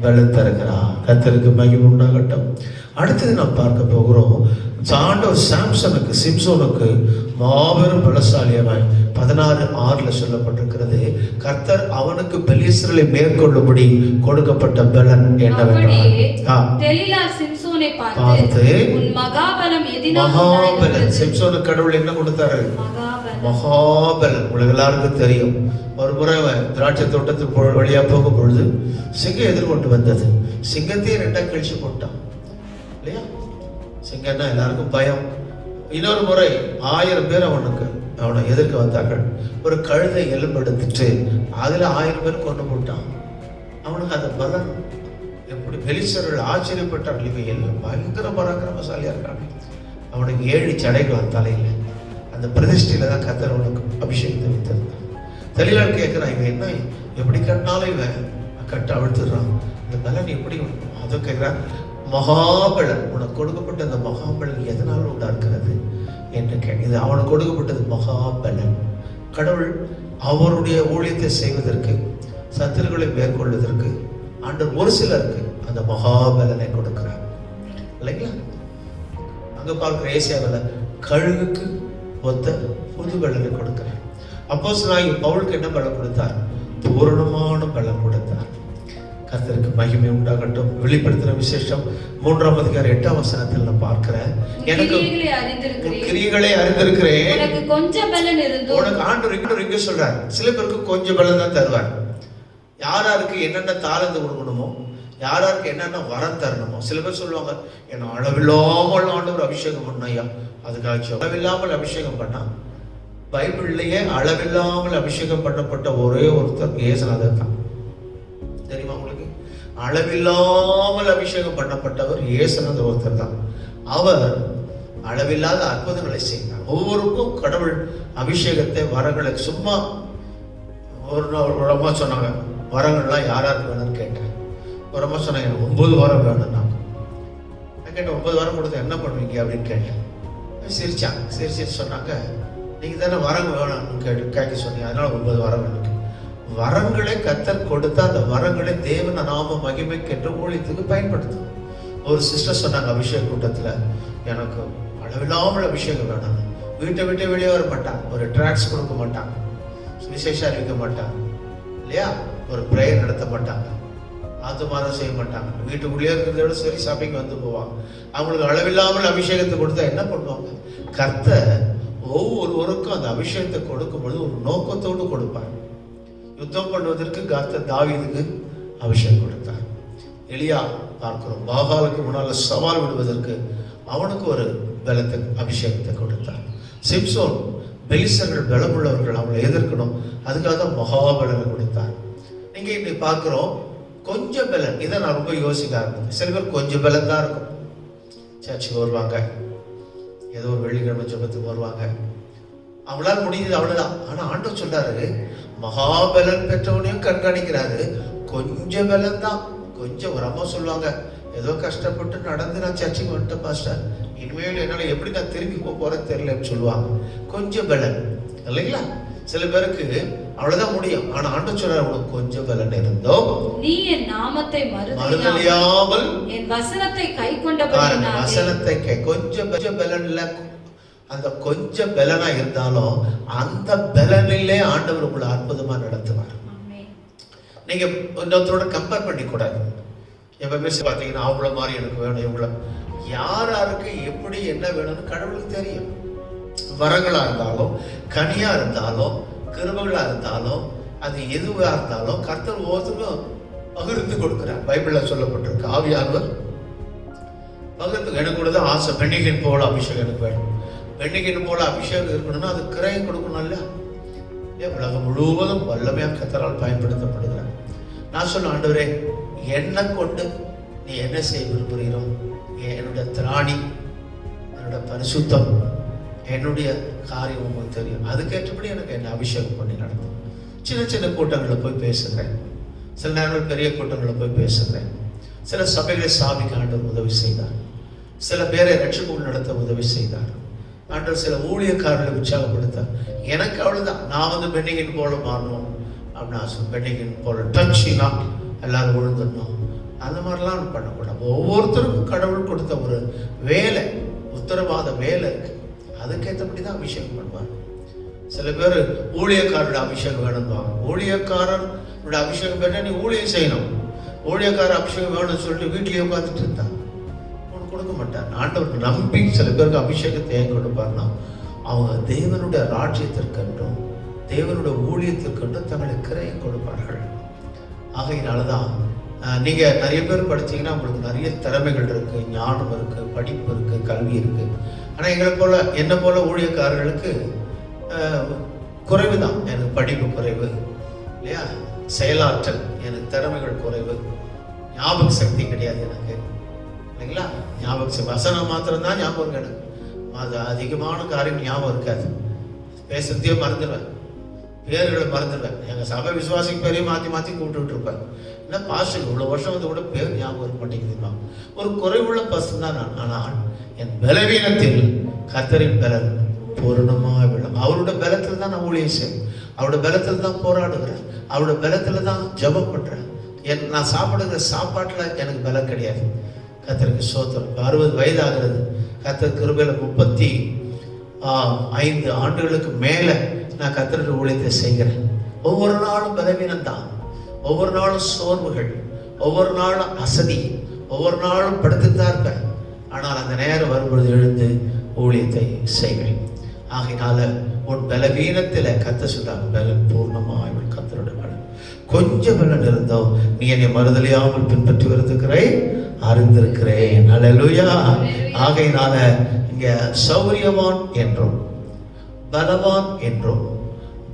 Speaker 3: பலன் தருகிறார். கர்த்தருக்கு மகிமை உண்டாகட்டும். அடுத்தது நாம் பார்க்க போகிறோம், ஆண்டவர் சிம்சோனுக்கு மாபெரும் பலசாலியாய் 16:6 சொல்லப்பட்டிருக்கிறது. கர்த்தர் அவனுக்கு பெலிஸ்தரை மேற்கொள்ளும்படி கொடுக்கப்பட்ட பலன் என்னவென்றால், மகாபலன். சிம்சோனுக்கு கடவுள் என்ன கொடுத்தாரு? மகாபலன். உங்களுக்கு எல்லாருக்கும் தெரியும், ஒரு முறை திராட்சை தோட்டத்துக்கு வழியா போகும் பொழுது சிங்கம் எதிர்கொண்டு வந்தது. சிங்கத்தையும் 2 கிழிச்சு போட்டான் இல்லையா. சிங்கம்னா எல்லாருக்கும் பயம். இன்னொரு முறை 1000 பேர் அவனை எதிர்க்க வந்தார்கள். ஒரு கழுதை எலும்பெடுத்துட்டு அதுல 1000 பேர் கொண்டு போட்டான். அவனுக்கு அந்த பலம் எப்படி பெலிஸ்தர்கள் ஆச்சரியப்பட்டார்கள், இவன் எல்லாம் பயங்கர பராக்கிரமசாலியா இருக்காங்க. அவனுக்கு 7 சடைகள் தலையில. அந்த பிரதிஷ்டையில தான் கர்த்தர் அவனுக்கு அபிஷேகத்தை வைத்திருந்தான். தெளிவாக கேட்கிறான், இவன் என்ன எப்படி கட்டினாலும் இவன் கட்ட அழுத்துறான், இந்த பலன் எப்படி? அதை கேட்கிறான், மகாபலன் உனக்கு கொடுக்கப்பட்ட அந்த மகாபலன் எதனால உண்டாக்குறது என்று இது அவனுக்கு கொடுக்கப்பட்டது மகாபலன். கடவுள் அவருடைய ஊழியத்தை செய்வதற்கு, சத்துருக்களை மேற்கொள்வதற்கு ஆண்டவர் ஒரு சிலருக்கு அந்த மகாபலனை கொடுக்கிறார் இல்லைங்களா? அங்க பார்க்கிற ஏசியாவில் கழுகுக்கு ஒத்த புது பலனை கொடுக்கிறார். அப்போஸ்தலனாகிய பவுலுக்கு என்ன பலன் கொடுத்தார்? பூரணமான பலன் கொடுத்தார். கர்த்தருக்கு மகிமை உண்டாகட்டும். வெளிப்படுத்தின விசேஷம் 3ஆம் அதிகாரம் 8ஆம் வசனத்தில் நான் பார்க்கிறேன், எனக்கு கிரியைகளை அறிந்திருக்கிறேன்,
Speaker 4: உனக்கு கொஞ்சம் பலன் இருந்தோ.
Speaker 3: உனக்கு ஆண்டவர் இங்க சொல்றார், சில பேருக்கு கொஞ்சம் பலன் தான் தருவார். யாராருக்கு என்னென்ன தாளந்து கொடுக்கணுமோ, யாராருக்கு என்னென்ன வரம் தரணுமோ. சில பேர் சொல்லுவாங்க, என்ன அளவில்லாமல் ஆண்டவர் அபிஷேகம் பண்ணையா, அதுக்காக அளவில்லாமல் அபிஷேகம் பண்ணா. பைபிள்லயே அளவில்லாமல் அபிஷேகம் பண்ணப்பட்ட ஒரே ஒருத்தர் இயேசுநாதர் தான். தெரியுமா உங்களுக்கு? அளவில்லாமல் அபிஷேகம் பண்ணப்பட்டவர் இயேசுநாதர் ஒருத்தர் தான். அவர் அளவில்லாத அற்புதங்களை செய்தார். ஒவ்வொருக்கும் கடவுள் அபிஷேகத்தை வரங்களை சும்மா ஒரு அம்மா சொன்னாங்க, வரங்கள்லாம் யாராருக்கு வேணும்னு கேட்டேன். ஒரு அம்மா சொன்னாங்க, 9 வாரம் வேணும். நான் கேட்டேன், 9 வாரம் கொடுத்து என்ன பண்ணுவீங்க அப்படின்னு கேட்டேன். சிரிச்சு சொன்னாங்க, நீங்க தானே வரங்க வேணும்னு கேட்க சொன்னீங்க, அதனால 9 வாரம் வேணும். வரங்களை கர்த்தர் கொடுத்தா அந்த வரங்களை தேவன நாம மகிமைக்கு என்று ஊழியத்துக்கு பயன்படுத்தும். ஒரு சிஸ்டர் சொன்னாங்க அபிஷேக கூட்டத்துல, எனக்கு அளவில்லாமல் அபிஷேகம் வேணும். வீட்டை விட்டு வெளியே வர மாட்டாங்க, ஒரு ட்ராக்ஸ் கொடுக்க மாட்டாங்க, விசேஷம் அறிவிக்க மாட்டாங்க இல்லையா, ஒரு பிரேயர் நடத்த மாட்டாங்க, ஆத்துமாதம் செய்ய மாட்டாங்க, வீட்டுக்குள்ளேயே இருக்கிறத விட சரி ஷாப்பிங் வந்து போவாங்க. அவங்களுக்கு அளவில்லாமல் அபிஷேகத்தை கொடுத்தா என்ன பண்ணுவாங்க? கர்த்தர் ஒவ்வொருவருக்கும் அந்த அபிஷேகத்தை கொடுக்கும் பொழுது ஒரு நோக்கத்தோடு கொடுப்பார். யுத்தம் பண்ணுவதற்கு கர்த்தர் தாவீதுக்கு அபிஷேகம் கொடுத்தார். எலியா பார்க்கிறோம், பாகாலுக்கு முன்னால சவால் விடுவதற்கு அவனுக்கு ஒரு பலத்தை அபிஷேகத்தை கொடுத்தார். சிம்சோன் பெலிஸ்தர்கள் பலமுள்ளவர்கள், அவங்களை எதிர்க்கணும், அதுக்காக தான் மகாபலனை கொடுத்தார். நீங்க இப்படி பார்க்கிறோம், கொஞ்சம் பலன். இதை நான் ரொம்ப யோசிக்க ஆரம்பிச்சேன். சில பேர் கொஞ்சம் பலன் தான் இருக்கும், சர்ச்சுக்கு வருவாங்க, ஏதோ ஒரு வெள்ளிக்கிழமை ஜெபத்துக்கு வருவாங்க, அவங்களால முடியுது அவ்வளவுதான். ஆனா ஆண்டவர் சொல்றாரு, மகாபலன் பெற்றவனையும் கண்காணிக்கிறாரு. கொஞ்சம் பலன் தான். கொஞ்சம் ஒரு அம்மா சொல்லுவாங்க, ஏதோ கஷ்டப்பட்டு நடந்து நான் சர்ச்சுக்கு வந்துட்டேன் பாஸ்டர், இனிமேல் என்னால எப்படி நான் திரும்பி போறேன்னு தெரியலன்னு சொல்லுவாங்க. கொஞ்சம் பலன் இல்லைங்களா? சில பேருக்கு அவ்வளவுதான் முடியும். ஆனா ஆண்டவர் சொல்றாரு, உனக்கு கொஞ்சம் பலன் இருந்தோ
Speaker 4: நீ என் நாமத்தை
Speaker 3: மறுதலியாமல்
Speaker 4: என் வசனத்தை கைக்கொண்டபடியினாலே.
Speaker 3: வசனத்தை கொஞ்சம் பலன்ல, அந்த கொஞ்சம் பலனா இருந்தாலும் அந்த பலனிலே ஆண்டவர் உங்களை அற்புதமா நடத்துவார். நீங்க இன்னொருத்தரோட கம்பேர் பண்ணி கூடாது. எப்பவுமே பார்த்தீங்கன்னா அவங்கள மாதிரி எனக்கு வேணும், இவங்கள யாருக்கு எப்படி என்ன வேணும்னு கடவுளுக்கு தெரியும். வரங்களா இருந்தாலும், கனியா இருந்தாலும், கிருபைகளா இருந்தாலும், அது எதுவா இருந்தாலும் கர்த்தர் ஒவ்வொருத்தருக்கும் பகிர்ந்து கொடுக்கிறார். பைபிள்ல சொல்லப்பட்டிருக்கு, ஆவியானவர் பகிர்ந்து. எனக்கு கூட தான் ஆசை, பெண்ணிகின் போல அபிஷேகம் எனக்கு வேணும், பெண்ணிகின் போல அபிஷேகம் இருக்கணும்னா அது கிரையம் கொடுக்கணும் இல்லையா? உலகம் முழுவதும் வல்லமையாக கர்த்தரால் பயன்படுத்தப்படுகிறார். நான் சொன்ன, ஆண்டவரே என்னை கொண்டு நீ என்ன செய்ய விரும்புகிறீரோ, என்னுடைய திராணி, என்னுடைய பரிசுத்தம், என்னுடைய காரியம் உங்களுக்கு தெரியும், அதுக்கேற்றபடி எனக்கு என்ன அபிஷேகம் பண்ணி நடத்தும். சின்ன சின்ன கூட்டங்களில் போய் பேசுகிறேன், சில நேரங்கள் பெரிய கூட்டங்களில் போய் பேசுகிறேன். சில சபைகளை சாமிக்கு ஆண்டவர் உதவி செய்தார், சில பேரை ரட்சிப்பு நடத்த உதவி செய்தார். ஆண்டவர் சில ஊழியக்காரர்களை உற்சாகப்படுத்தார். எனக்கு அவ்வளவுதான், நான் வந்து பெண்ணிகின் போல மாறணும் அப்படின்னா, பெண்ணிகின் போல டச்சினா எல்லாரும் விழுந்துடணும், அந்த மாதிரிலாம் பண்ணக்கூடாது. ஒவ்வொருத்தருக்கும் கடவுள் கொடுத்த ஒரு வேலை, உத்தரவாத வேலை இருக்கு, அதுக்கேற்றபடி தான் அபிஷேகம் பண்ணுவாங்க. சில பேர் ஊழியக்காரருடைய அபிஷேகம் வேணும்பாங்க. ஊழியக்காரருடைய அபிஷேகம் பெற்றா நீ ஊழியம் செய்யணும். ஊழியக்காரர் அபிஷேகம் வேணும்னு சொல்லிட்டு வீட்டிலேயே உட்காந்துட்டு இருந்தா உனக்கு கொடுக்க மாட்டார். ஆண்டவருக்கு நம்பி சில பேருக்கு அபிஷேகத்தை ஏன் கொடுப்பார்னா, அவங்க தேவனுடைய ராஜ்யத்திற்கென்றும் தேவனுடைய ஊழியத்திற்கென்றும் தங்களை கிரையம் கொடுப்பார்கள். ஆகையினாலதான் நீங்கள் நிறைய பேர் படிச்சீங்கன்னா உங்களுக்கு நிறைய திறமைகள் இருக்குது, ஞானம் இருக்குது, படிப்பு இருக்குது, கல்வி இருக்குது. ஆனால் எங்களை போல் என்ன போல் ஊழியக்காரர்களுக்கு குறைவு தான். எனக்கு படிப்பு குறைவு இல்லையா, செயலாற்றல், எனக்கு திறமைகள் குறைவு, ஞாபக சக்தி கிடையாது எனக்கு இல்லைங்களா. ஞாபக சக்தி வசனம் மாத்திரம்தான் ஞாபகம் கிடையாது, அது அதிகமான காரியம் ஞாபகம் இருக்காது. பேசுறதையே மறந்துடுவேன், பேர்களை மறந்துடுவேன். எங்கள் சபை விசுவாசிக்கு பேரையும் மாற்றி மாற்றி கூப்பிட்டு இருப்பேன். என்ன பாஸ்டர் இவ்வளோ வருஷம் வந்து கூட பேர் ஞாபகம் இருக்க மாட்டேங்குதுமா. ஒரு குறைவுள்ள பர்சன் தான் நான். ஆனால் என் பலவீனத்தில் கர்த்தரின் பலன் பூரணமாக விழும். அவரோட பலத்தில் தான் நான் ஊழியம் செய்வேன், அவரோட பலத்தில் தான் போராடுகிறேன், அவரோட பலத்தில் தான் ஜெபம் பண்ணுறேன். நான் சாப்பிடுகிற சாப்பாட்டில் எனக்கு பலம் கிடையாது. கர்த்தருக்கு ஸ்தோத்திரம். 60 வயதாகிறது. கர்த்தர் கிருபையில 35 ஆண்டுகளுக்கு மேலே நான் கர்த்தருடைய ஊழியத்தை செய்கிறேன். ஒவ்வொரு நாளும் பலவீனம் தான், ஒவ்வொரு நாளும் சோர்வுகள், ஒவ்வொரு நாளும் அசதி, ஒவ்வொரு நாளும் படுத்துத்தான் இருப்பேன். ஆனால் அந்த நேரம் வரும்பொழுது எழுந்து ஊழியத்தை செய்வேன். ஆகையினால உன் பலவீனத்தில் கர்த்தர் சொல்றாங்க, பலன் பூர்ணமாக கர்த்தருடைய பலன். கொஞ்சம் பலன் இருந்தோ நீ என்னை மறுதலியாமல் பின்பற்றி வருகிறதை அறிந்திருக்கிறேன். அல்லேலூயா. ஆகையினால இங்க சௌரியவான் என்றும் பலவான் என்றும்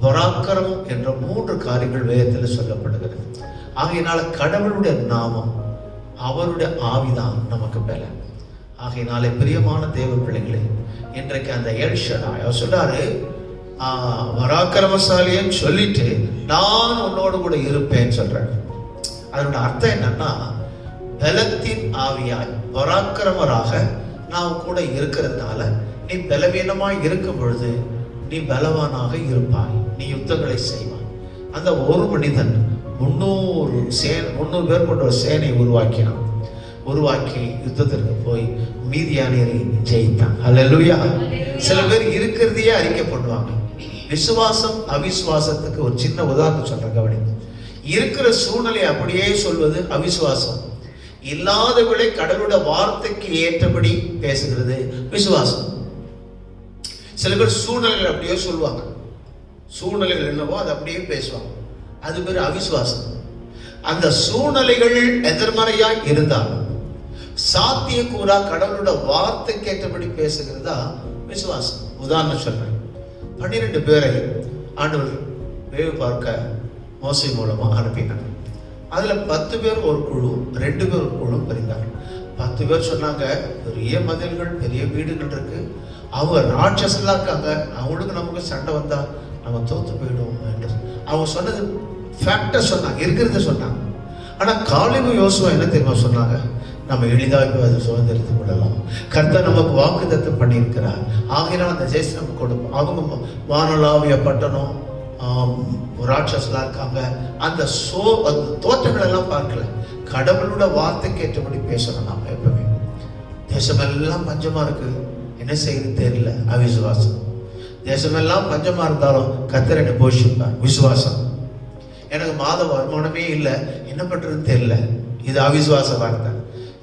Speaker 3: பராக்கிரமம் என்ற 3 காரியங்கள் வேதத்தில் சொல்லப்படுகிறது. ஆகையினால கடவுளுடைய நாமம், அவருடைய ஆவிதான் நமக்கு பலன். ஆகையினாலே பிரியமான தேவ பிள்ளைகளே, இன்றைக்கு அந்த எல் ஷடாய் அவர் சொல்றாரு, பராக்கிரமசாலின்னு சொல்லிட்டு நான் உன்னோடு கூட இருப்பேன்னு சொல்றாரு. அதோட அர்த்தம் என்னன்னா, பலத்தின் ஆவியாய் பராக்கிரமராக நான் கூட இருக்கிறதுனால நீ பலவீனமாய் இருக்கும் பொழுது நீ பலவானாக இருப்பாய், நீ யுத்தங்களை செய்வாய். அந்த ஒரு மனிதன் 300 பேர் கொண்ட ஒரு சேனை உருவாக்கி யுத்தத்திற்கு போய் மீதியானியரை ஜெயித்தான். அல்லேலூயா. சில பேர் இருக்கிறதையே அறிக்கை பண்ணுவாங்க. விசுவாசம் அவிசுவாசத்துக்கு ஒரு சின்ன உதாரணம் சொல்றேன், கவனி. இருக்கிற சூழ்நிலை அப்படியே சொல்வது அவிசுவாசம், இல்லாதவளை கடவுளோட வார்த்தைக்கு ஏற்றபடி பேசுகிறது விசுவாசம். சில பேர் சூழ்நிலைகள் அப்படியே சொல்லுவாங்க, சூழ்நிலைகள் என்னவோ அதை அப்படியே பேசுவாங்க, அது பேர் அவிசுவாசம். அந்த சூழ்நிலைகள் எதிர்மறையா இருந்தாலும் சாத்தியக்கூறா கடவுளோட வார்த்தைக்கு ஏற்றபடி பேசுகிறதா விசுவாசம். உதாரணம் சொல்றேன். 12 பேரை ஆண்டவர் வேவு பார்க்க மோசே மூலமா அனுப்பினார். அதுல 10 பேர் ஒரு குழு, 2 பேர் ஒரு குழு பிரிந்தாங்க. 10 பேர் சொன்னாங்க, பெரிய மதில்கள், பெரிய வீடுகள் இருக்கு, அவங்க ராட்சசெல்லாம் இருக்காங்க, அவங்களுக்கு நமக்கு சண்டை வந்தா நம்ம தோத்து போயிடுவோம் என்று அவங்க சொன்னது ஃபேக்டா சொன்னாங்க, இருக்கிறத சொன்னாங்க. ஆனா காலேபு யோசுவா என்ன தெரியுமா சொன்னாங்க, நம்ம எளிதாக அதை சுதந்திரத்து கொள்ளலாம், கர்த்தர் நமக்கு வாக்குத்தத்தம் பண்ணியிருக்கிறார், ஆகையினால் அந்த தேசம் நமக்கு கொடுப்போம். அவங்க வானலாவிய பட்டணம், ராட்சஸ்லாம் இருக்காங்க, அந்த தோற்றங்கள் எல்லாம் பார்க்கல, கடவுளோட வார்த்தைக்கு ஏற்றபடி பேசணும். நாம எப்பவுமே தேசமெல்லாம் பஞ்சமா இருக்கு, என்ன செய்யுது தெரியல, அவிசுவாசம். தேசமெல்லாம் பஞ்சமா இருந்தாலும் கர்த்தர் என்னை போஷிப்பார், விசுவாசம். எனக்கு மாத வருமானமே இல்லை, என்ன பண்றதுன்னு தெரியல, இது அவிசுவாச வார்த்தை.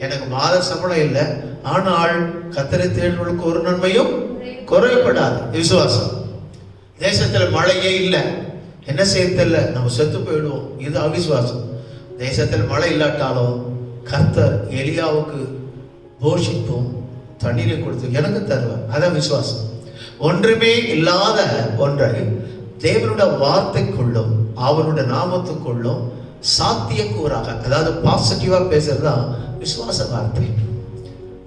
Speaker 3: எனக்கு மாத சம்பளம் இல்லை, ஆனால் கர்த்தரை தேடுவதற்கு ஒரு நன்மையும் குறைபடாது, விசுவாசம். தேசத்துல மழையே இல்லை, என்ன செய்ய தெரியல, நம்ம செத்து போயிடுவோம், இது அவிசுவாசம். தேசத்தில் மழை இல்லாட்டாலும் கர்த்தர் எலியாவுக்கு போஷிப்பும் தண்ணீரை கொடுத்து எனக்கு தருவார், அதான் விசுவாசம். ஒன்றுமே இல்லாத ஒன்றை தேவனுடைய வார்த்தைக்குள்ளும் அவருடைய நாமத்துக்குள்ளும் சாத்தியக்கூறாக, அதாவது பாசிட்டிவா பேசுறதா விசுவாச வார்த்தை.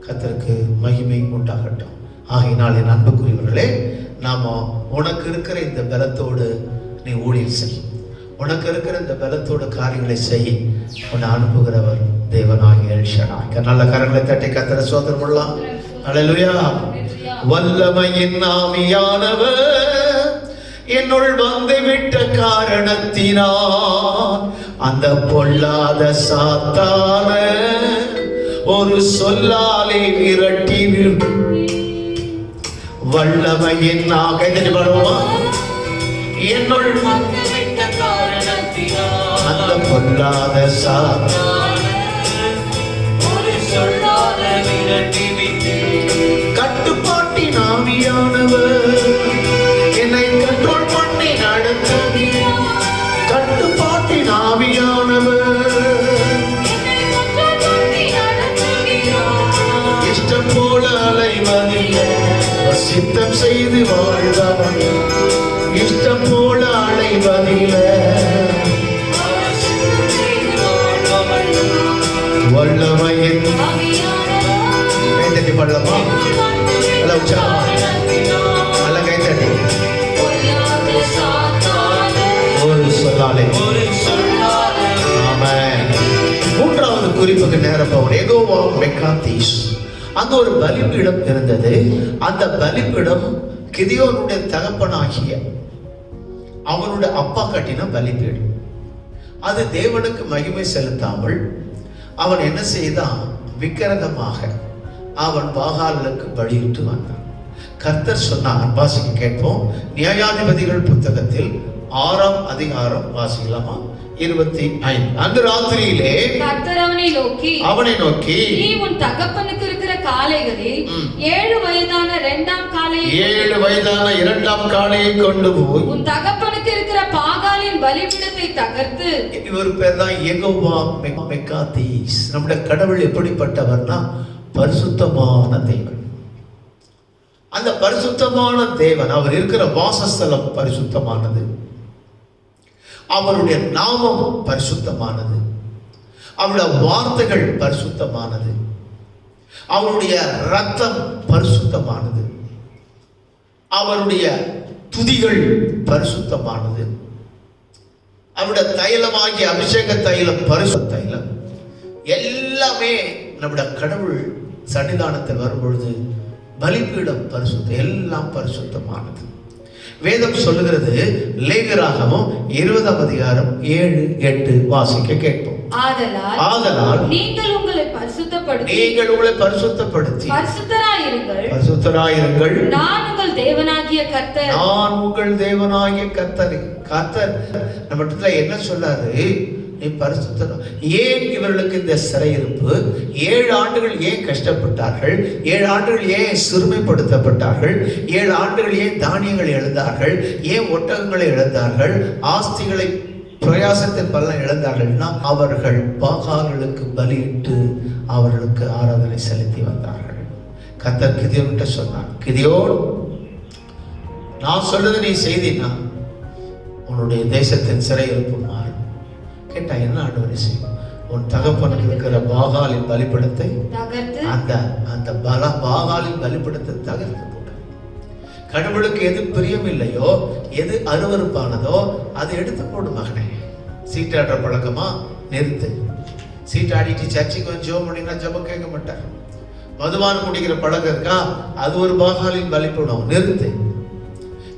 Speaker 3: கர்த்தருக்கு மகிமை உண்டாகட்டும். ஆகையினால் என் அன்புக்குரியவர்களே, நாம உனக்கு இருக்கிற இந்த பலத்தோடு நீ ஊழியம் செய், உனக்கு இருக்கிற இந்த பலத்தோடு காரியங்களை செய். உன்னை அனுப்புகிறவர் தேவனாகிய எல் ஷடாய். நல்ல கரங்களை தட்டி கர்த்தரை ஸ்தோத்திரம் பண்ணலாம். அல்லேலூயா. வல்லமையின் ஆவியானவர் என்னுள் வந்துவிட்ட காரணத்தினால் அந்த பொல்லாத சாத்தான ஒரு சொல்லாலே விரட்டி வல்லமையின் ஆகமா என்னுள் வந்துவிட்ட காரணத்தினால் அந்த பொல்லாத சாத்தான ஒரு சொல்லாலே விரட்டி விட்டு கட்டுப்பாட்டின் ஆவியானவர் என்னை கண்ட்ரோல் பண்ணி நடத்துகிறார். கட்டுப்பாட்டின் ஆவியானவர் சித்தம் செய்து வாழ்பவன் இஷ்டம் போல அழைவதில்ல. வல்லமையின் கைத்தட்டி பாடலாமா? நல்லா உற்சாகமா, நல்லா கைத்தட்டி. ஒரு சொல்லாலே. ஆமென். மூன்றாவது குறிப்புக்கு நேரம் போவோம். யெகோவா மெக்காதீஸ். அங்க ஒரு பலிபீடம் இருந்தது. அந்த பலிபீடம் கிதியோனுடைய தகப்பனாகிய அவனுடைய அப்பா கட்டின பலிபீடம். அது தேவனுக்கு மகிமை செலுத்தாமல் அவன் என்ன செய்தான்? விக்கிரகமாக அவன் பாகாலுக்கு பலியிட்டு வந்தான். கர்த்தர் சொன்னார், வாசிக்க கேட்போம். நியாயாதிபதிகள் புத்தகத்தில் 6ஆம் அதிகாரம் வாசிக்கலாமா? 25. அந்த ராத்திரியிலே
Speaker 4: கர்த்தர் அவனை நோக்கி நீ உன் தகப்பனுக்கு இருக்கிற காளைகளில் 7 வயதான 2ஆம் காளையை
Speaker 3: 7 வயதான 2ஆம் காளையை கொண்டு போய்
Speaker 4: உன் தகப்பனுக்கு இருக்கிற பாகாலின் பலிபீடத்தை தகர்த்து.
Speaker 3: இவர் பேர் தான் யெகோவா மெக்காதீஸ். நம்முடைய கடவுள் எப்படிப்பட்டவர்னா பரிசுத்தமான தேவன். அந்த பரிசுத்தமான தேவன், அவர் இருக்கிற வாசஸ்தலம் பரிசுத்தமானது, அவருடைய நாமம் பரிசுத்தமானது, அவருடைய வார்த்தைகள் பரிசுத்தமானது, அவருடைய ரத்தம் பரிசுத்தமானது, அவருடைய துதிகள் பரிசுத்தமானது, அவருடைய தைலமாகிய அபிஷேக தைலம் பரிசுத்த தைலம். எல்லாமே நம்முடைய கடவுள் சன்னிதானத்தில் வரும்பொழுது பலிபீடம் பரிசுத்தம், எல்லாம் பரிசுத்தமானது. வேதம் சொல்லுகிறது, லேவியராகமம் 20ஆம் அதிகாரம் 7, 8 வாசிக்க கேட்போம். ஆதலால் நீங்கள் உங்களை பரிசுத்தப்படுத்தி பரிசுத்தராயிருங்கள். நான் உங்கள் தேவனாகிய கர்த்தர். கர்த்தர் நம்மிடத்துல என்ன சொல்றாரு? நீ பரிசுத்தம். ஏன் இவர்களுக்கு இந்த சிறையிருப்பு? 7 ஆண்டுகள் ஏன் கஷ்டப்பட்டார்கள்? 7 ஆண்டுகள் ஏன் சிறுமைப்படுத்தப்பட்டார்கள்? 7 ஆண்டுகள் ஏன் தானியங்களை இழந்தார்கள்? ஏன் ஒட்டகங்களை இழந்தார்கள்? ஆஸ்திகளை பிரயாசத்தின் பலன் இழந்தார்கள்னா அவர்கள் பாகால்களுக்கு பலியிட்டு அவர்களுக்கு ஆராதனை செலுத்தி வந்தார்கள். கர்த்தர் கிதியோன்கிட்ட சொன்னார், கிதியோன், நான் சொல்றது நீ செய்தினா உன்னுடைய தேசத்தின் சிறையிருப்பு மாறும். கேட்டா என்ன ஆண்டவரே செய்யும்? உன் தகப்பனுக்கு இருக்கிற பாகாலின் பலிபீடத்தை அந்த பாகாலின் பலிபீடத்தை தகர்த்து போட. கடவுளுக்கு எது பிரியம் இல்லையோ, எது அருவருப்பானதோ அதை எடுத்து போடு மகனே. சீட்டாடுற பழக்கமா நிறுத்து. சீட்டாடிட்டு சர்ச்சைக்கு வந்து ஜெபம் பண்ணினா ஜெபம் கேட்க மாட்டார். மதுபானம் குடிக்கிற பழக்கம் இருக்கா? அது ஒரு பாகாலின் பலிபீடம், நிறுத்து.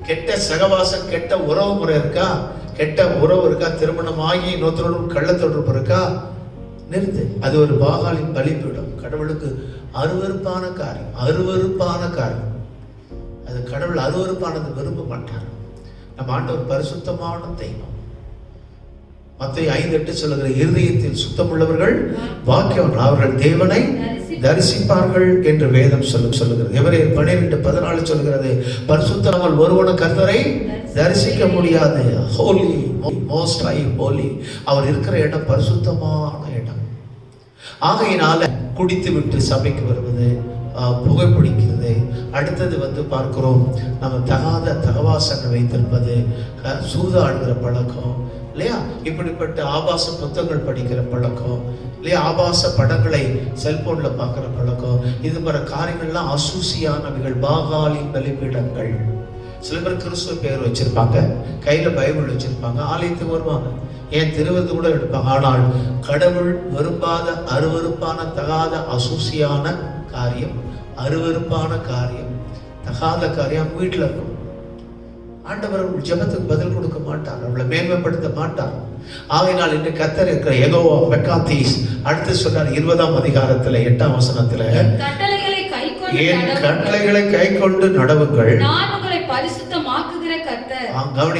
Speaker 3: கெட்ட சகவாசம், கெட்ட உறவு முறை இருக்கா? கெட்ட உறவு இருக்கா? திருமணம் ஆகி இன்னொருத்தரோடு கள்ள தொடர்பு இருக்கா? நிறுத்து. அது ஒரு பாகாலின் பலிபீடம். கடவுளுக்கு அருவருப்பான காரியம். அது கடவுள் அருவருப்பானது விரும்ப மாட்டார். நம்ம ஆண்டவர் பரிசுத்தமான தெய்வம். மத்தேயு 5:8 சொல்லுகிற, இருதயத்தில் சுத்தமுள்ளவர்கள் பாக்கியவான்கள், அவர்கள் தேவனை தரிசிப்பார்கள் என்று வேதம் சொல்லுகிறது. எபிரேயர் 12:14 சொல்கிறது, பரிசுத்தமானவர்கள் ஒருவனும் கர்த்தரை தரிசிக்க முடியாது. Holy, most high holy. அவர் இருக்கிற இடம் பரிசுத்தமான இடம். ஆகையினால குடித்து விட்டு சபைக்கு வருவது, புகைப்பிடிக்கிறது, அடுத்தது பார்க்கிறோம் நம்ம தகவாசங்கள் வைத்திருப்பது, சூதாடுகிற பழக்கம் இல்லையா, இப்படிப்பட்ட ஆபாச புத்தகங்கள் படிக்கிற பழக்கம் இல்லையா, ஆபாச படங்களை செல்போன்ல பார்க்குற பழக்கம், இது மாதிரி காரியங்கள்லாம் அசூசியானவைகள், பாகாலின் பலிபீடங்கள். சில பேர் கிறிஸ்துவ பேர் வச்சிருப்பாங்க, கையில பைபிள் வச்சிருப்பாங்க, ஆலயத்துக்கு வருவாங்க, ஏன் திருவது கூட எடுப்பாங்க. ஆனால் கடவுள் விரும்பாத அருவருப்பான தகாத அசூசியான காரியம், அருவருப்பான காரியம், தகாத காரியம் வீட்டில் இருக்கும். ஆண்டவர் ஜெபத்துக்கு பதில் கொடுக்க மாட்டார், அவளை மேன்மைப்படுத்த மாட்டார். ஆகையினால் இன்று கர்த்தர் இருக்கிற யெகோவா மெக்காதீஸ் அடுத்து சொன்னார் 20ஆம் அதிகாரத்துல 8ஆம் வசனத்துல, என் கட்டளைகளை கை கொண்டு நடவுங்கள்,
Speaker 4: நான் உங்களை பரிசுத்தமாக்குகிற கர்த்தர்.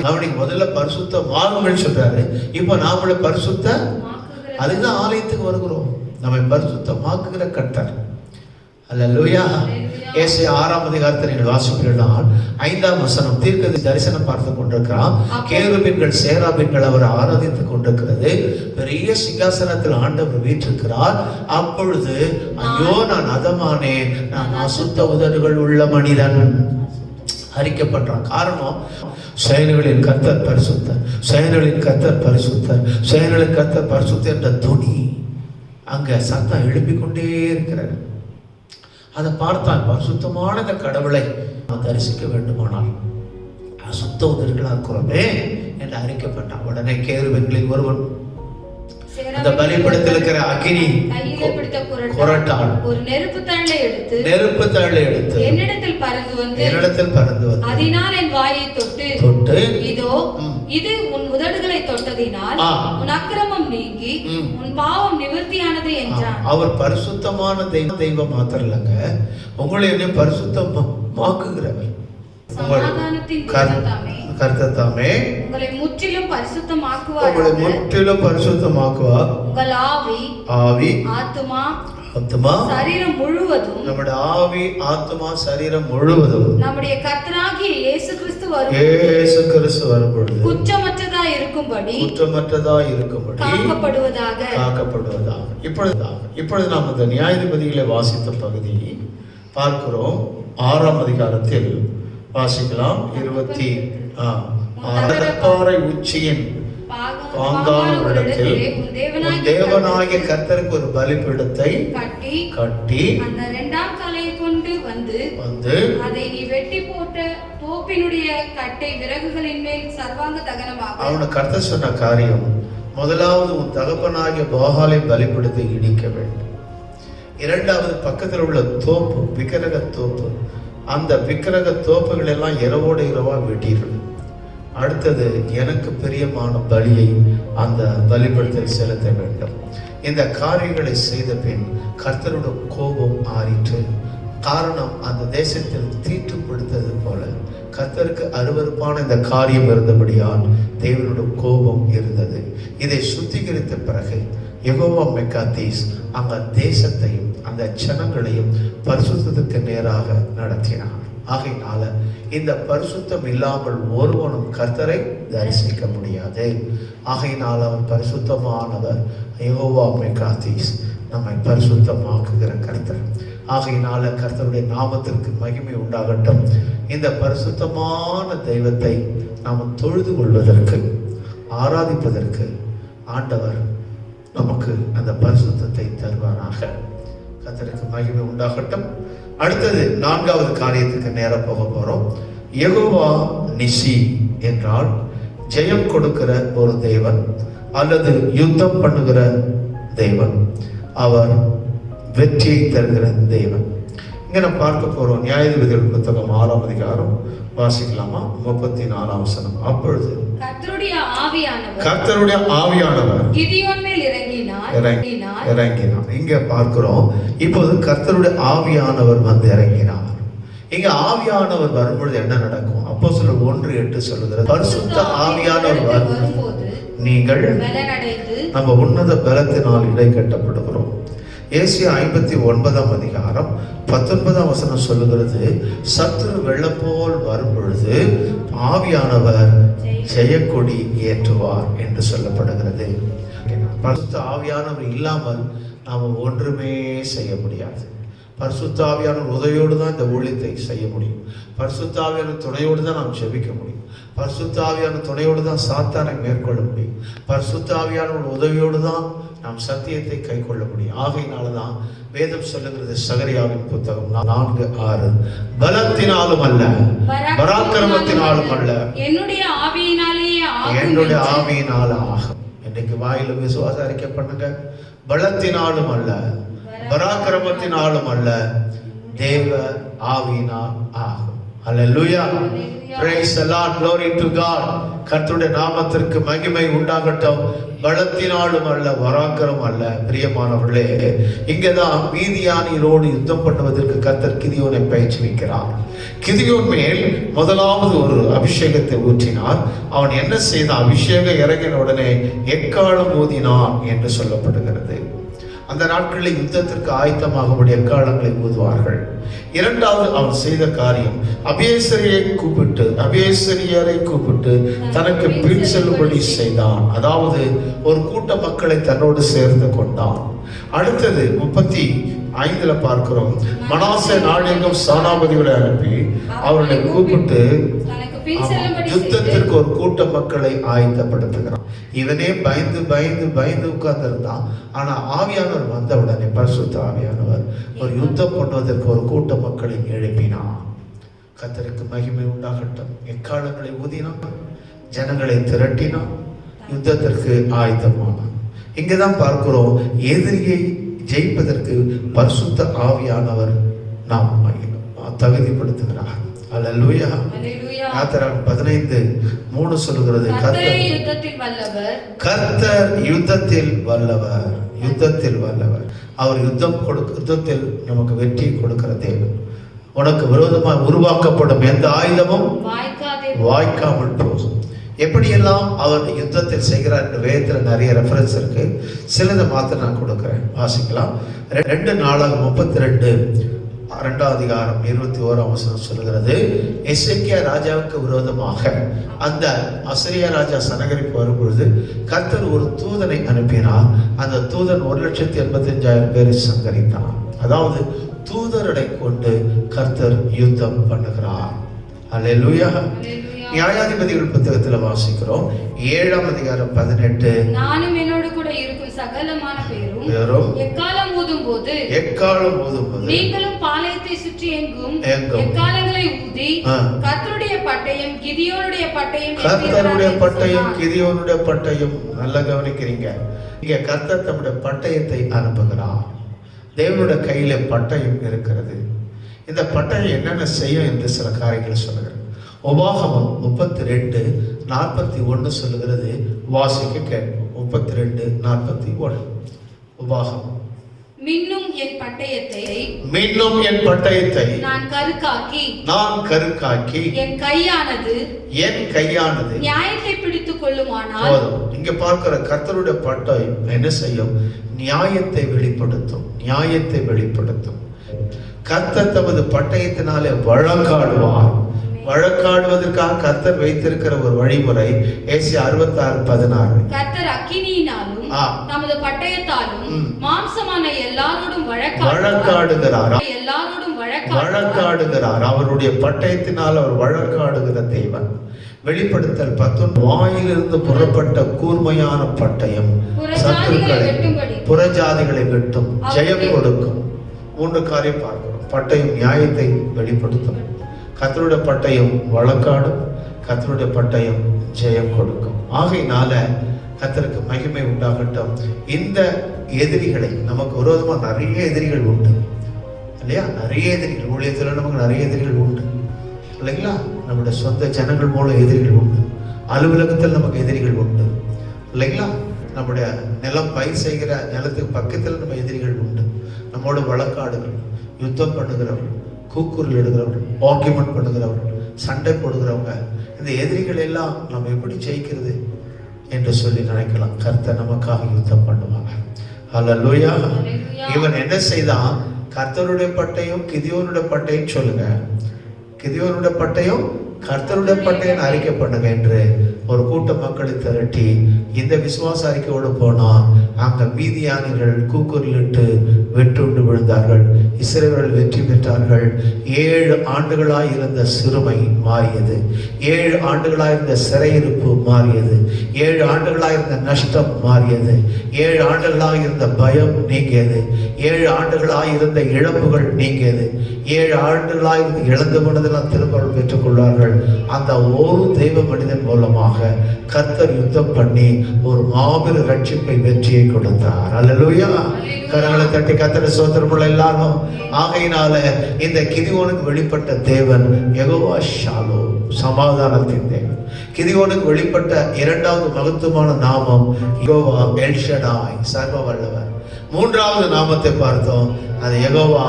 Speaker 3: கவனி, முதல்ல பரிசுத்தமாகுங்கள் சொல்றாரு. இப்போ நாமளை அதுதான் ஆலயத்துக்கு வருகிறோம். நம்மை பரிசுத்தமாக்குகிற கர்த்தர். அல்லேலூயா. ஏசாயா 6ஆம் அதிகாரத்தை நீங்கள் வாசிப்பீர்களால் 5ஆம் வசனம், தீர்க்க தரிசனம் பார்த்து கொண்டிருக்கிறான். கேருபீன்கள் சேராபீன்கள் அவர் ஆராதித்துக் கொண்டிருக்கிறது. பெரிய சிங்காசனத்தில் ஆண்டவர் வீற்றிருக்கிறார். அப்பொழுது ஐயோ நான் அதமானேன், நான் அசுத்த உதடுகள் உள்ள மனிதன் அறிக்கப்படுறான். காரணம், செயல்களின் கர்த்தர் பரிசுத்தர், செயல்களின் கர்த்தர் பரிசுத்தர், செயல்களின் கர்த்தர் பரிசுத்தர் என்ற துணி அங்க சத்தம் எழுப்பிக் கொண்டே இருக்கிறார். அதை பார்த்தால் பரிசுத்தமான இந்த கடவுளை நாம் தரிசிக்க வேண்டுமானால் அசுத்த உதடுகளா இருக்கிறோமே என்று அறிக்கப்பட்டான். உடனே கேருபீன்களில் ஒருவன் அந்த பலிபீடத்தில் இருக்கிற அக்கினி குறட்டால்
Speaker 4: ஒரு நெருப்பு தழலை எடுத்து
Speaker 3: என்னிடத்தில் பறந்து வந்து
Speaker 4: அதனால் என் வாயை தொட்டு இதோ இது உன் உதடுகளை தொட்டதினால் உன் அக்கிரமம் நீங்கி உன் பாவம் நிவர்த்தியானது என்றான்.
Speaker 3: அவர் பரிசுத்தமான தெய்வம் மாத்திரம் இல்லைங்க, உங்களை என்ன பரிசுத்தமாக்குகிறவர். கர்த்தத்தாமே
Speaker 4: உங்களை முற்றிலும் பரிசுத்தமாக்குவார்.
Speaker 3: உங்களை முற்றிலும் பரிசுத்தமாக்குவார்.
Speaker 4: உங்கள்
Speaker 3: ஆவி
Speaker 4: ஆத்துமா
Speaker 3: சரீரம் முழுவதும், நம்முடைய ஆவி ஆத்துமா சரீரம் முழுவதும்
Speaker 4: நம்முடைய கர்த்தராகிய இயேசு கிறிஸ்து
Speaker 3: வரும்பொழுது
Speaker 4: குற்றமற்றதாய் இருக்கும்படி காக்கப்படுவதாக.
Speaker 3: இப்பொழுது நாம் இந்த நியாயாதிபதிகளை வாசித்த பகுதியை பார்க்கிறோம். 6ஆம் அதிகாரத்தில் வாசிக்கலாம். 26 உச்சியின் பாங்கான இடத்தில் தேவனாகிய கர்த்தருக்கு ஒரு பலிபீடத்தை கட்டி
Speaker 4: அந்த 2ஆம் காலையை கொண்டு வந்து அதை நீ வெட்டி போட்ட தோப்பினுடைய கட்டை விறகுகளின் மேல் சர்வாங்க தகனமாக.
Speaker 3: அவனுக்கு கர்த்தர் சொன்ன காரியம், முதலாவது உன் தகப்பனாகிய பாகாலை பலிபீடத்தை இடிக்க வேண்டும். 2வது பக்கத்தில் உள்ள தோப்பு, விக்கிரக தோப்பு, அந்த விக்கிரக தோப்புகள் எல்லாம் இரவோடு இரவா வெட்டிடும். அடுத்தது எனக்கு பிரியமான பலியை அந்த பலிபீடத்தில் செலுத்த வேண்டும். இந்த காரியங்களை செய்த பின் கர்த்தருடைய கோபம் ஆறிற்று. காரணம், அந்த தேசத்தில் தீட்டுப்படுத்தது போல கர்த்தருக்கு அருவருப்பான இந்த காரியம் இருந்தபடியால் தேவனுடைய கோபம் இருந்தது. இதை சுத்திகரித்த பிறகு யெகோவா மெக்காதீஸ் அந்த தேசத்தையும் அந்த ஜனங்களையும் பரிசுத்தத்துக்கு நேராக நடத்தினார். ஆகையினால இந்த பரிசுத்தம் இல்லாமல் ஒருவனும் கர்த்தரை தரிசிக்க முடியாது. ஆகையினால அவர் பரிசுத்தமானவர். யெகோவா மெக்காதீஸ் நம்மை பரிசுத்தமாக்குகிற கர்த்தர். ஆகையினால கர்த்தருடைய நாமத்திற்கு மகிமை உண்டாகட்டும். இந்த பரிசுத்தமான தெய்வத்தை நாம் தொழுது கொள்வதற்கு, ஆராதிப்பதற்கு ஆண்டவர் நமக்கு அந்த பரிசுத்தத்தை தருவாராக. கர்த்தருக்கு மகிமை உண்டாகட்டும். அடுத்தது 4வது காரியத்துக்கு நேரம் போக போறோம். யெகோவா நிசி என்றால் ஜெயம் கொடுக்கிற ஒரு தேவன் அல்லது யுத்தம் பண்ணுகிற தேவன். அவர் வெற்றியை தருகிற தேவன். இங்க நம்ம பார்க்க போறோம். நியாயாதிபதிகள் புத்தகம் 6ஆம் அதிகாரம் வாசிக்கலாமா? 34ஆம் வசனம். அப்பொழுது கர்த்தருடைய ஆவியானவர்
Speaker 4: கிதியோன் மேல்
Speaker 3: இறங்கினார். இங்க பார்க்கிறோம், இப்போது கர்த்தருடைய ஆவியானவர் வந்து இறங்கினார். இங்க ஆவியானவர் வரும்பொழுது என்ன நடக்கும்? அப்போஸ்தலர் 1:8 சொல்லுகிறது, பரிசுத்த ஆவியானவர் வரும்போது நீங்கள் நம்ம உன்னத பலத்தினால் இடை கட்டப்படுகிறோம். ஏசாயா 59ஆம் அதிகாரம் 19ஆம் வசனம் சொல்லுகிறது, சத்துரு வெள்ளம் போல் வரும்பொழுது ஆவியானவர் ஜெயக்கொடி ஏற்றுவார் என்று சொல்லப்படுகிறது. பரிசுத்த ஆவியானவர் இல்லாமல் நாம் ஒன்றுமே செய்ய முடியாது. பரிசுத்த ஆவியானவர் உதவியோடு தான் இந்த ஊழியத்தை செய்ய முடியும். பரிசுத்த ஆவியானவர் துணையோடு தான் நாம் ஜெபிக்க முடியும். பரிசுத்த ஆவியானவர் துணையோடு தான் சாத்தானை மேற்கொள்ள முடியும். பரிசுத்த ஆவியானவர் உதவியோடு தான் நாம் சத்தியத்தை கை கொள்ள முடியும். ஆகையினால்தான் வேதம் சொல்லுகிறது, சகரியாவின் புத்தகம் 4:6, பலத்தினாலும் அல்ல பராக்கிரமத்தினாலும் அல்ல
Speaker 4: என்னுடைய
Speaker 3: ஆவியினால ஆகும். இன்னைக்கு வாயில விசுவாச அறிக்கை பண்ணுங்க. பலத்தினாலும் அல்ல பராக்கிரமத்தினாலும் அல்ல, தேவ ஆவியினால் ஆகும். Hallelujah. Praise the Lord. Glory to God. கர்த்தருடைய நாமத்திற்கு மகிமை உண்டாகட்டும். பலத்தினாலும் அல்ல பராக்கிரமம் அல்ல. பிரியமானவர்களே, இங்கதான் மீதியானியரோடு யுத்தம் பண்ணுவதற்கு கர்த்தர் கிதியோனை பயிற்றுவிக்கிறார். கிதியோன் மேல் முதலாவது ஒரு அபிஷேகத்தை ஊற்றினார். அவன் என்ன செய்தான்? அபிஷேகம் இறங்கின உடனே எக்காலம் ஊதினான் என்று சொல்லப்படுகிறது. அந்த நாட்களில் யுத்தத்திற்கு ஆயத்தமாகக்கூடிய எக்காலங்களை ஊதுவார்கள். இரண்டாவது அவன் செய்த காரியம், அபியேசரியரை கூப்பிட்டு தனக்கு பின் செல்லும்படி செய்தான். அதாவது ஒரு கூட்ட மக்களை தன்னோடு சேர்ந்து கொண்டான். அடுத்தது 35 பார்க்கிறோம், மனாசே நாடெங்கும் சேனாபதிகளை அனுப்பி அவர்களை கூப்பிட்டு யுத்தத்திற்கு ஒரு கூட்ட மக்களை ஆயத்தப்படுத்துகிறான். இவனே பயந்து பயந்து பயந்து உட்கார்ந்து இருந்தான். ஆனா ஆவியானவர் வந்த உடனே, பரிசுத்த ஆவியானவர் ஒரு யுத்தம் பண்ணுவதற்கு ஒரு கூட்ட மக்களை எழுப்பினான். கர்த்தருக்கு மகிமை உண்டாகட்டும். எக்காலங்களை ஊதினான், ஜனங்களை திரட்டினான், யுத்தத்திற்கு ஆயத்தமானான். இங்கதான் பார்க்கிறோம், எதிரியை ஜெயிப்பதற்கு பரிசுத்த ஆவியானவர் நாம் தகுதிப்படுத்துகிறார். அல்லேலூயா. யாத்திராகமம் 15:3 சொல்கிறது, கர்த்தர் யுத்தத்தில் வல்லவர். அவர் யுத்தத்தில் நமக்கு வெற்றி கொடுக்கிற தேவன். உனக்கு விரோதமாக உருவாக்கப்படும் எந்த ஆயுதமும் வாய்க்காமல் போகும். எப்படியெல்லாம் அவர் யுத்தத்தில் செய்கிறார் என்ற வேதத்தில் நிறைய ரெஃபரன்ஸ் இருக்கு. சிலதை மாத்திரம் நான் கொடுக்கிறேன், வாசிக்கலாம். 2 நாளாகமம் 32 2ஆம் அதிகாரம் 21ஆம் வசனம் சொல்கிறது, எசேக்கியா ராஜாவுக்கு விரோதமாக அந்த அசரியா ராஜா சனகரிப்பு வரும்பொழுது கர்த்தர் ஒரு தூதனை அனுப்பினார். அந்த தூதன் 1,85,000 பேரை சங்கரித்தான். அதாவது தூதரை கொண்டு கர்த்தர் யுத்தம் பண்ணுகிறார். அல்லேலூயா. நியாயாதிபதிகள் புத்தகத்தில் வாசிக்கிறோம் 7ஆம் அதிகாரம் 18,
Speaker 4: நானும் என்னோடு கூட இருக்கும் சகலமான பேரும் எக்காலம் ஊதும்போது நீங்களும் பாளையத்தை சுற்றி எங்கும் எக்காலங்களை ஊதி கர்த்தருடைய பட்டயம் கிதியோனுடைய பட்டயம் நல்லா கவனிக்கிறீங்க. இங்க கர்த்தர் தம்முடைய பட்டயத்தை அனுப்புகிறார். தேவனுடைய கையில பட்டயம் இருக்கிறது. இந்த பட்டயம் என்னென்ன செய்யும் என்று சில காரியங்கள் சொல்லுகிறேன். உபாகமம் 32:41 சொல்லுகிறது, வாசிக்க கேட்போம். 32:41 உபாகமம். மின்னும் என் பட்டயத்தை நான் கருக்காக்கி என் கையானது நியாயத்தை பிடித்துக் கொள்ளுமானால்.
Speaker 3: இங்க பார்க்கிற கர்த்தருடைய பட்டயம் என்ன செய்யும்? நியாயத்தை வெளிப்படுத்தும். கர்த்தர் தமது பட்டயத்தினாலே வழக்காடுவதற்காக கர்த்தர் வைத்திருக்கிற ஒரு வழிமுறை. ஏசாயா 66:16
Speaker 4: கர்த்தர் அக்கினியினாலும் தமது பட்டயத்தாலும் மாம்சமான எல்லாரோடும் வழக்காடுகிறார். அவருடைய பட்டயத்தினால் அவர் வழக்காடுகிற தேவன். வெளிப்படுத்தல் 19 வாயிலிருந்து புறப்பட்ட கூர்மையான பட்டயம் சத்துருக்களை புறஜாதிகளை வெட்டும், ஜெயம் கொடுக்கும். 3 காரியம் பார்க்கிறோம். பட்டயம் நியாயத்தை வெளிப்படுத்தும், கர்த்தருடைய பட்டயம் வழக்காடும், கர்த்தருடைய பட்டயம் ஜெயம் கொடுக்கும். ஆகையினால கர்த்தருக்கு மகிமை உண்டாகட்டும். இந்த எதிரிகளை, நமக்கு விரோதமாக நிறைய எதிரிகள் உண்டு இல்லையா? நிறைய எதிரிகள், ஊழியத்தில் நமக்கு நிறைய எதிரிகள் உண்டு இல்லைங்களா? நம்முடைய சொந்த ஜனங்கள் மூலம் எதிரிகள் உண்டு, அலுவலகத்தில் நமக்கு எதிரிகள் உண்டு இல்லைங்களா? நம்முடைய நிலம் பயிர் செய்கிற நிலத்துக்கு பக்கத்தில் நம்ம எதிரிகள் உண்டு. நம்மோட வழக்காடுகள், யுத்தம் பண்ணுகிறவர்கள், கூக்குரல் எடுக்கிறவர்கள், ஆர்கியூமெண்ட் பண்ணுகிறவர்கள், சண்டை போடுகிறவங்க, இந்த எதிரிகள் எல்லாம் நம்ம எப்படி ஜெயிக்கிறது என்று சொல்லி நினைக்கலாம். கர்த்தர் நமக்காக யுத்தம் பண்ணுவாங்க. அல்லேலூயா. இவன் என்ன செய்தான்? கர்த்தருடைய பட்டயம் கிதியோனுடைய பட்டயம் சொல்லுங்க, கிதியோனுடைய பட்டயம் கர்த்தருடைய பட்டயம் அறிக்கை பண்ணுங்க என்று ஒரு கூட்ட மக்களை திரட்டி இந்த விசுவாச அறிக்கையோடு போனா அங்க மீதியானிகள் கூக்குரலிட்டு வெட்டுண்டு விழுந்தார்கள். இஸ்ரவேல் வெற்றி பெற்றார்கள். 7 ஆண்டுகளாய் இருந்த சிறுமை மாறியது. 7 ஆண்டுகளாய் இருந்த சிறையிருப்பு மாறியது. 7 ஆண்டுகளாய் இருந்த நஷ்டம் மாறியது. 7 ஆண்டுகளாய் இருந்த பயம் நீங்கியது. 7 ஆண்டுகளாய் இருந்த இழப்புகள் நீங்கியது. 7 ஆண்டுகளாய் இருந்து இழந்து போனதெல்லாம் திரும்ப பெற்றுக் கொள்வார்கள். அந்த ஒரு தெய்வ மனிதன் மூலமாக கர்த்தர் யுத்தம் பண்ணி ஒரு மாபெரும் ரட்சிப்பை வெற்றியை கொடுத்தார். அல்லேலூயா. கரங்களை தட்டி கர்த்தரை ஸ்தோத்திரமுள்ள எல்லாரும். ஆகையினால இந்த கிதியோனுக்கு வெளிப்பட்ட தேவன் யெகோவா ஷாலோம், சமாதானத்தின் தேவன். கிதியோனுக்கு வெளிப்பட்ட 2வது மகத்துவமான நாமம் யெகோவா எல் ஷடாய், சர்வ வல்லவர். 3வது நாமத்தை பார்த்தோம், அது யெகோவா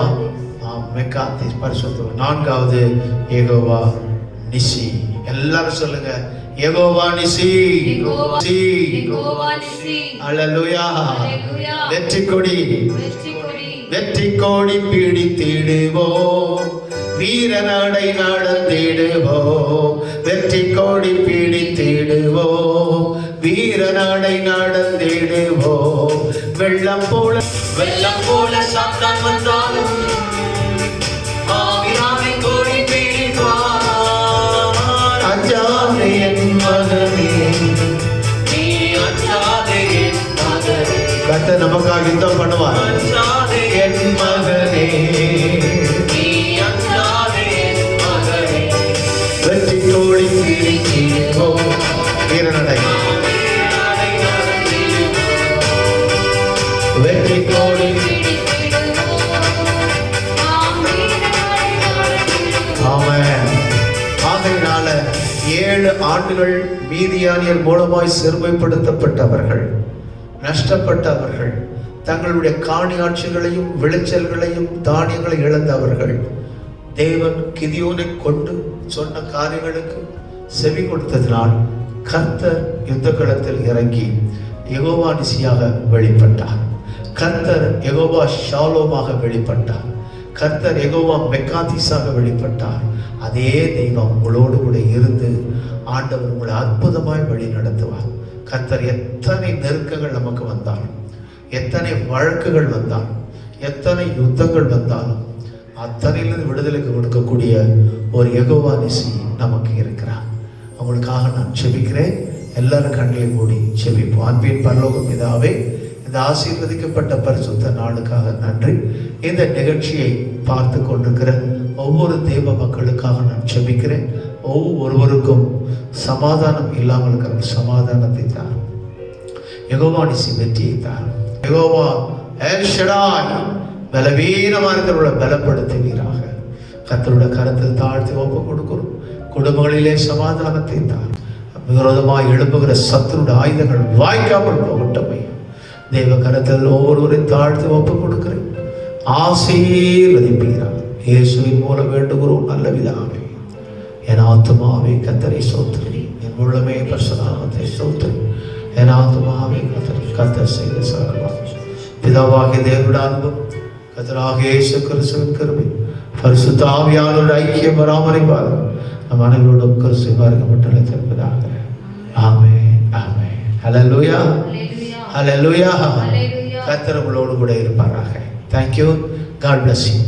Speaker 4: மெக்காத்தி, பரிசுத்தர். 4வது யெகோவா நிசி. எல்லாரும் சொல்லுங்க,
Speaker 3: யெகோவா நிசி.
Speaker 5: யெகோவா நிசி.
Speaker 3: அல்லேலூயா.
Speaker 5: அல்லேலூயா.
Speaker 3: வெற்றி கொடி
Speaker 5: வெற்றி கொடி.
Speaker 3: வெற்றி கோடி பிடித்திடுவோம், வீரநடை நடந்திடுவோம். வெற்றி கோடி பிடித்திடுவோம், வீரநடை நடந்திடுவோம். வெள்ளம் போல
Speaker 1: சாத்தான் வந்தாலும் ஆவியானே கோடி பிடிப்பார்.
Speaker 3: அஞ்சாதே என் மகனே,
Speaker 1: நீ அஞ்சாதே என் மகனே.
Speaker 3: கர்த்தர் நமக்காக யுத்தம் பண்ணுவார்.
Speaker 1: அஞ்சாதே
Speaker 3: என் மகனே,
Speaker 1: நீ அஞ்சாதே என் மகனே.
Speaker 3: வெற்றி கோடி பிடித்திடுவோம், வீரநடை. வெற்றி கோடி. ஆமென். ஆகையினால 7 ஆண்டுகள் மீதியானியர் மூலமாய் சிறுமைப்படுத்தப்பட்டவர்கள், நஷ்டப்பட்டவர்கள், தங்களுடைய காணியாட்சிகளையும் விளைச்சல்களையும் தானியங்களை இழந்தவர்கள் தேவன் கிதியோனை கொண்டு சொன்ன காரியங்களுக்கு செவி கொடுத்ததினால் கர்த்தர் யுத்த களத்தில் இறங்கி யெகோவா நிசியாக வெளிப்பட்டார். கர்த்தர் யெகோவா ஷாலோமாக வெளிப்பட்டார். கர்த்தர் யெகோவா மெக்காதிஸாக வெளிப்பட்டார். அதே தெய்வம் உங்களோடு கூட இருந்து ஆண்டவர் உங்களை அற்புதமாய் வழி நடத்துவார். கர்த்தர் எத்தனை நெருக்கங்கள் நமக்கு வந்தாலும், எத்தனை வழக்குகள் வந்தாலும், எத்தனை யுத்தங்கள் வந்தாலும் அத்தனையிலிருந்து விடுதலைக்கு கொடுக்கக்கூடிய ஒரு யெகோவா நிசி நமக்கு இருக்கிறார். அவங்களுக்காக நான் செபிக்கிறேன். எல்லாரும் கண்களை மூடி செபிப்போம். அன்பின் பரலோக பிதாவே, இந்த ஆசீர்வதிக்கப்பட்ட பரிசுத்த நாளுக்காக நன்றி. இந்த நிகழ்ச்சியை பார்த்து கொண்டிருக்கிற ஒவ்வொரு தேவ மக்களுக்காக நான் செபிக்கிறேன். ஒவ்வொருவருக்கும் சமாதானம் இல்லாமல் இருக்கிற சமாதானத்தை தாரும். யெகோவா நிசி வெற்றியை தாரும். யெகோவா எல் ஷடாய் பலவீனமாக இருக்கிறவர்களை பலப்படுத்துவீராக. கர்த்தருடைய கரத்தில் தாழ்த்தி ஒப்பு கொடுக்கிறோம். குடும்பங்களிலே சமாதானத்தை தாரும். விரோதமாக எழுப்புகிற சத்துருடைய ஆயுதங்கள் வாய்க்காமல் போகட்டும். தேவ கரத்தில் ஒவ்வொருவரையும் தாழ்த்தி ஒப்பு கொடுக்கிறேன். ஆசீர்வதிப்பீராக. இயேசுவின் மூலம் வேண்டுகிறோம் நல்ல பிதாவே. என் ஆத்துமாவே கர்த்தரை ஸ்தோத்திரி, என் உள்ளமே பரிசுத்த நாமத்தை ஸ்தோத்திரி. என் ஆத்துமாவே கர்த்தர் செய்த சகல பிதாவாகிய தேவனுடைய அன்பும் கர்த்தராகிய இயேசு கிறிஸ்துவின் கிருபை பரிசுத்த ஆவியானவருடைய ஐக்கியம் பராமரிப்பார் நம் அனைவரோடும் கிறிஸ்துவின் வருகப்பட்டலை தருவதாக. ஆமென், ஆமென். ஹல்லேலூயா, ஹல்லேலூயா. கர்த்தர் உங்களோடு கூட இருப்பாராக. Thank you. God bless you.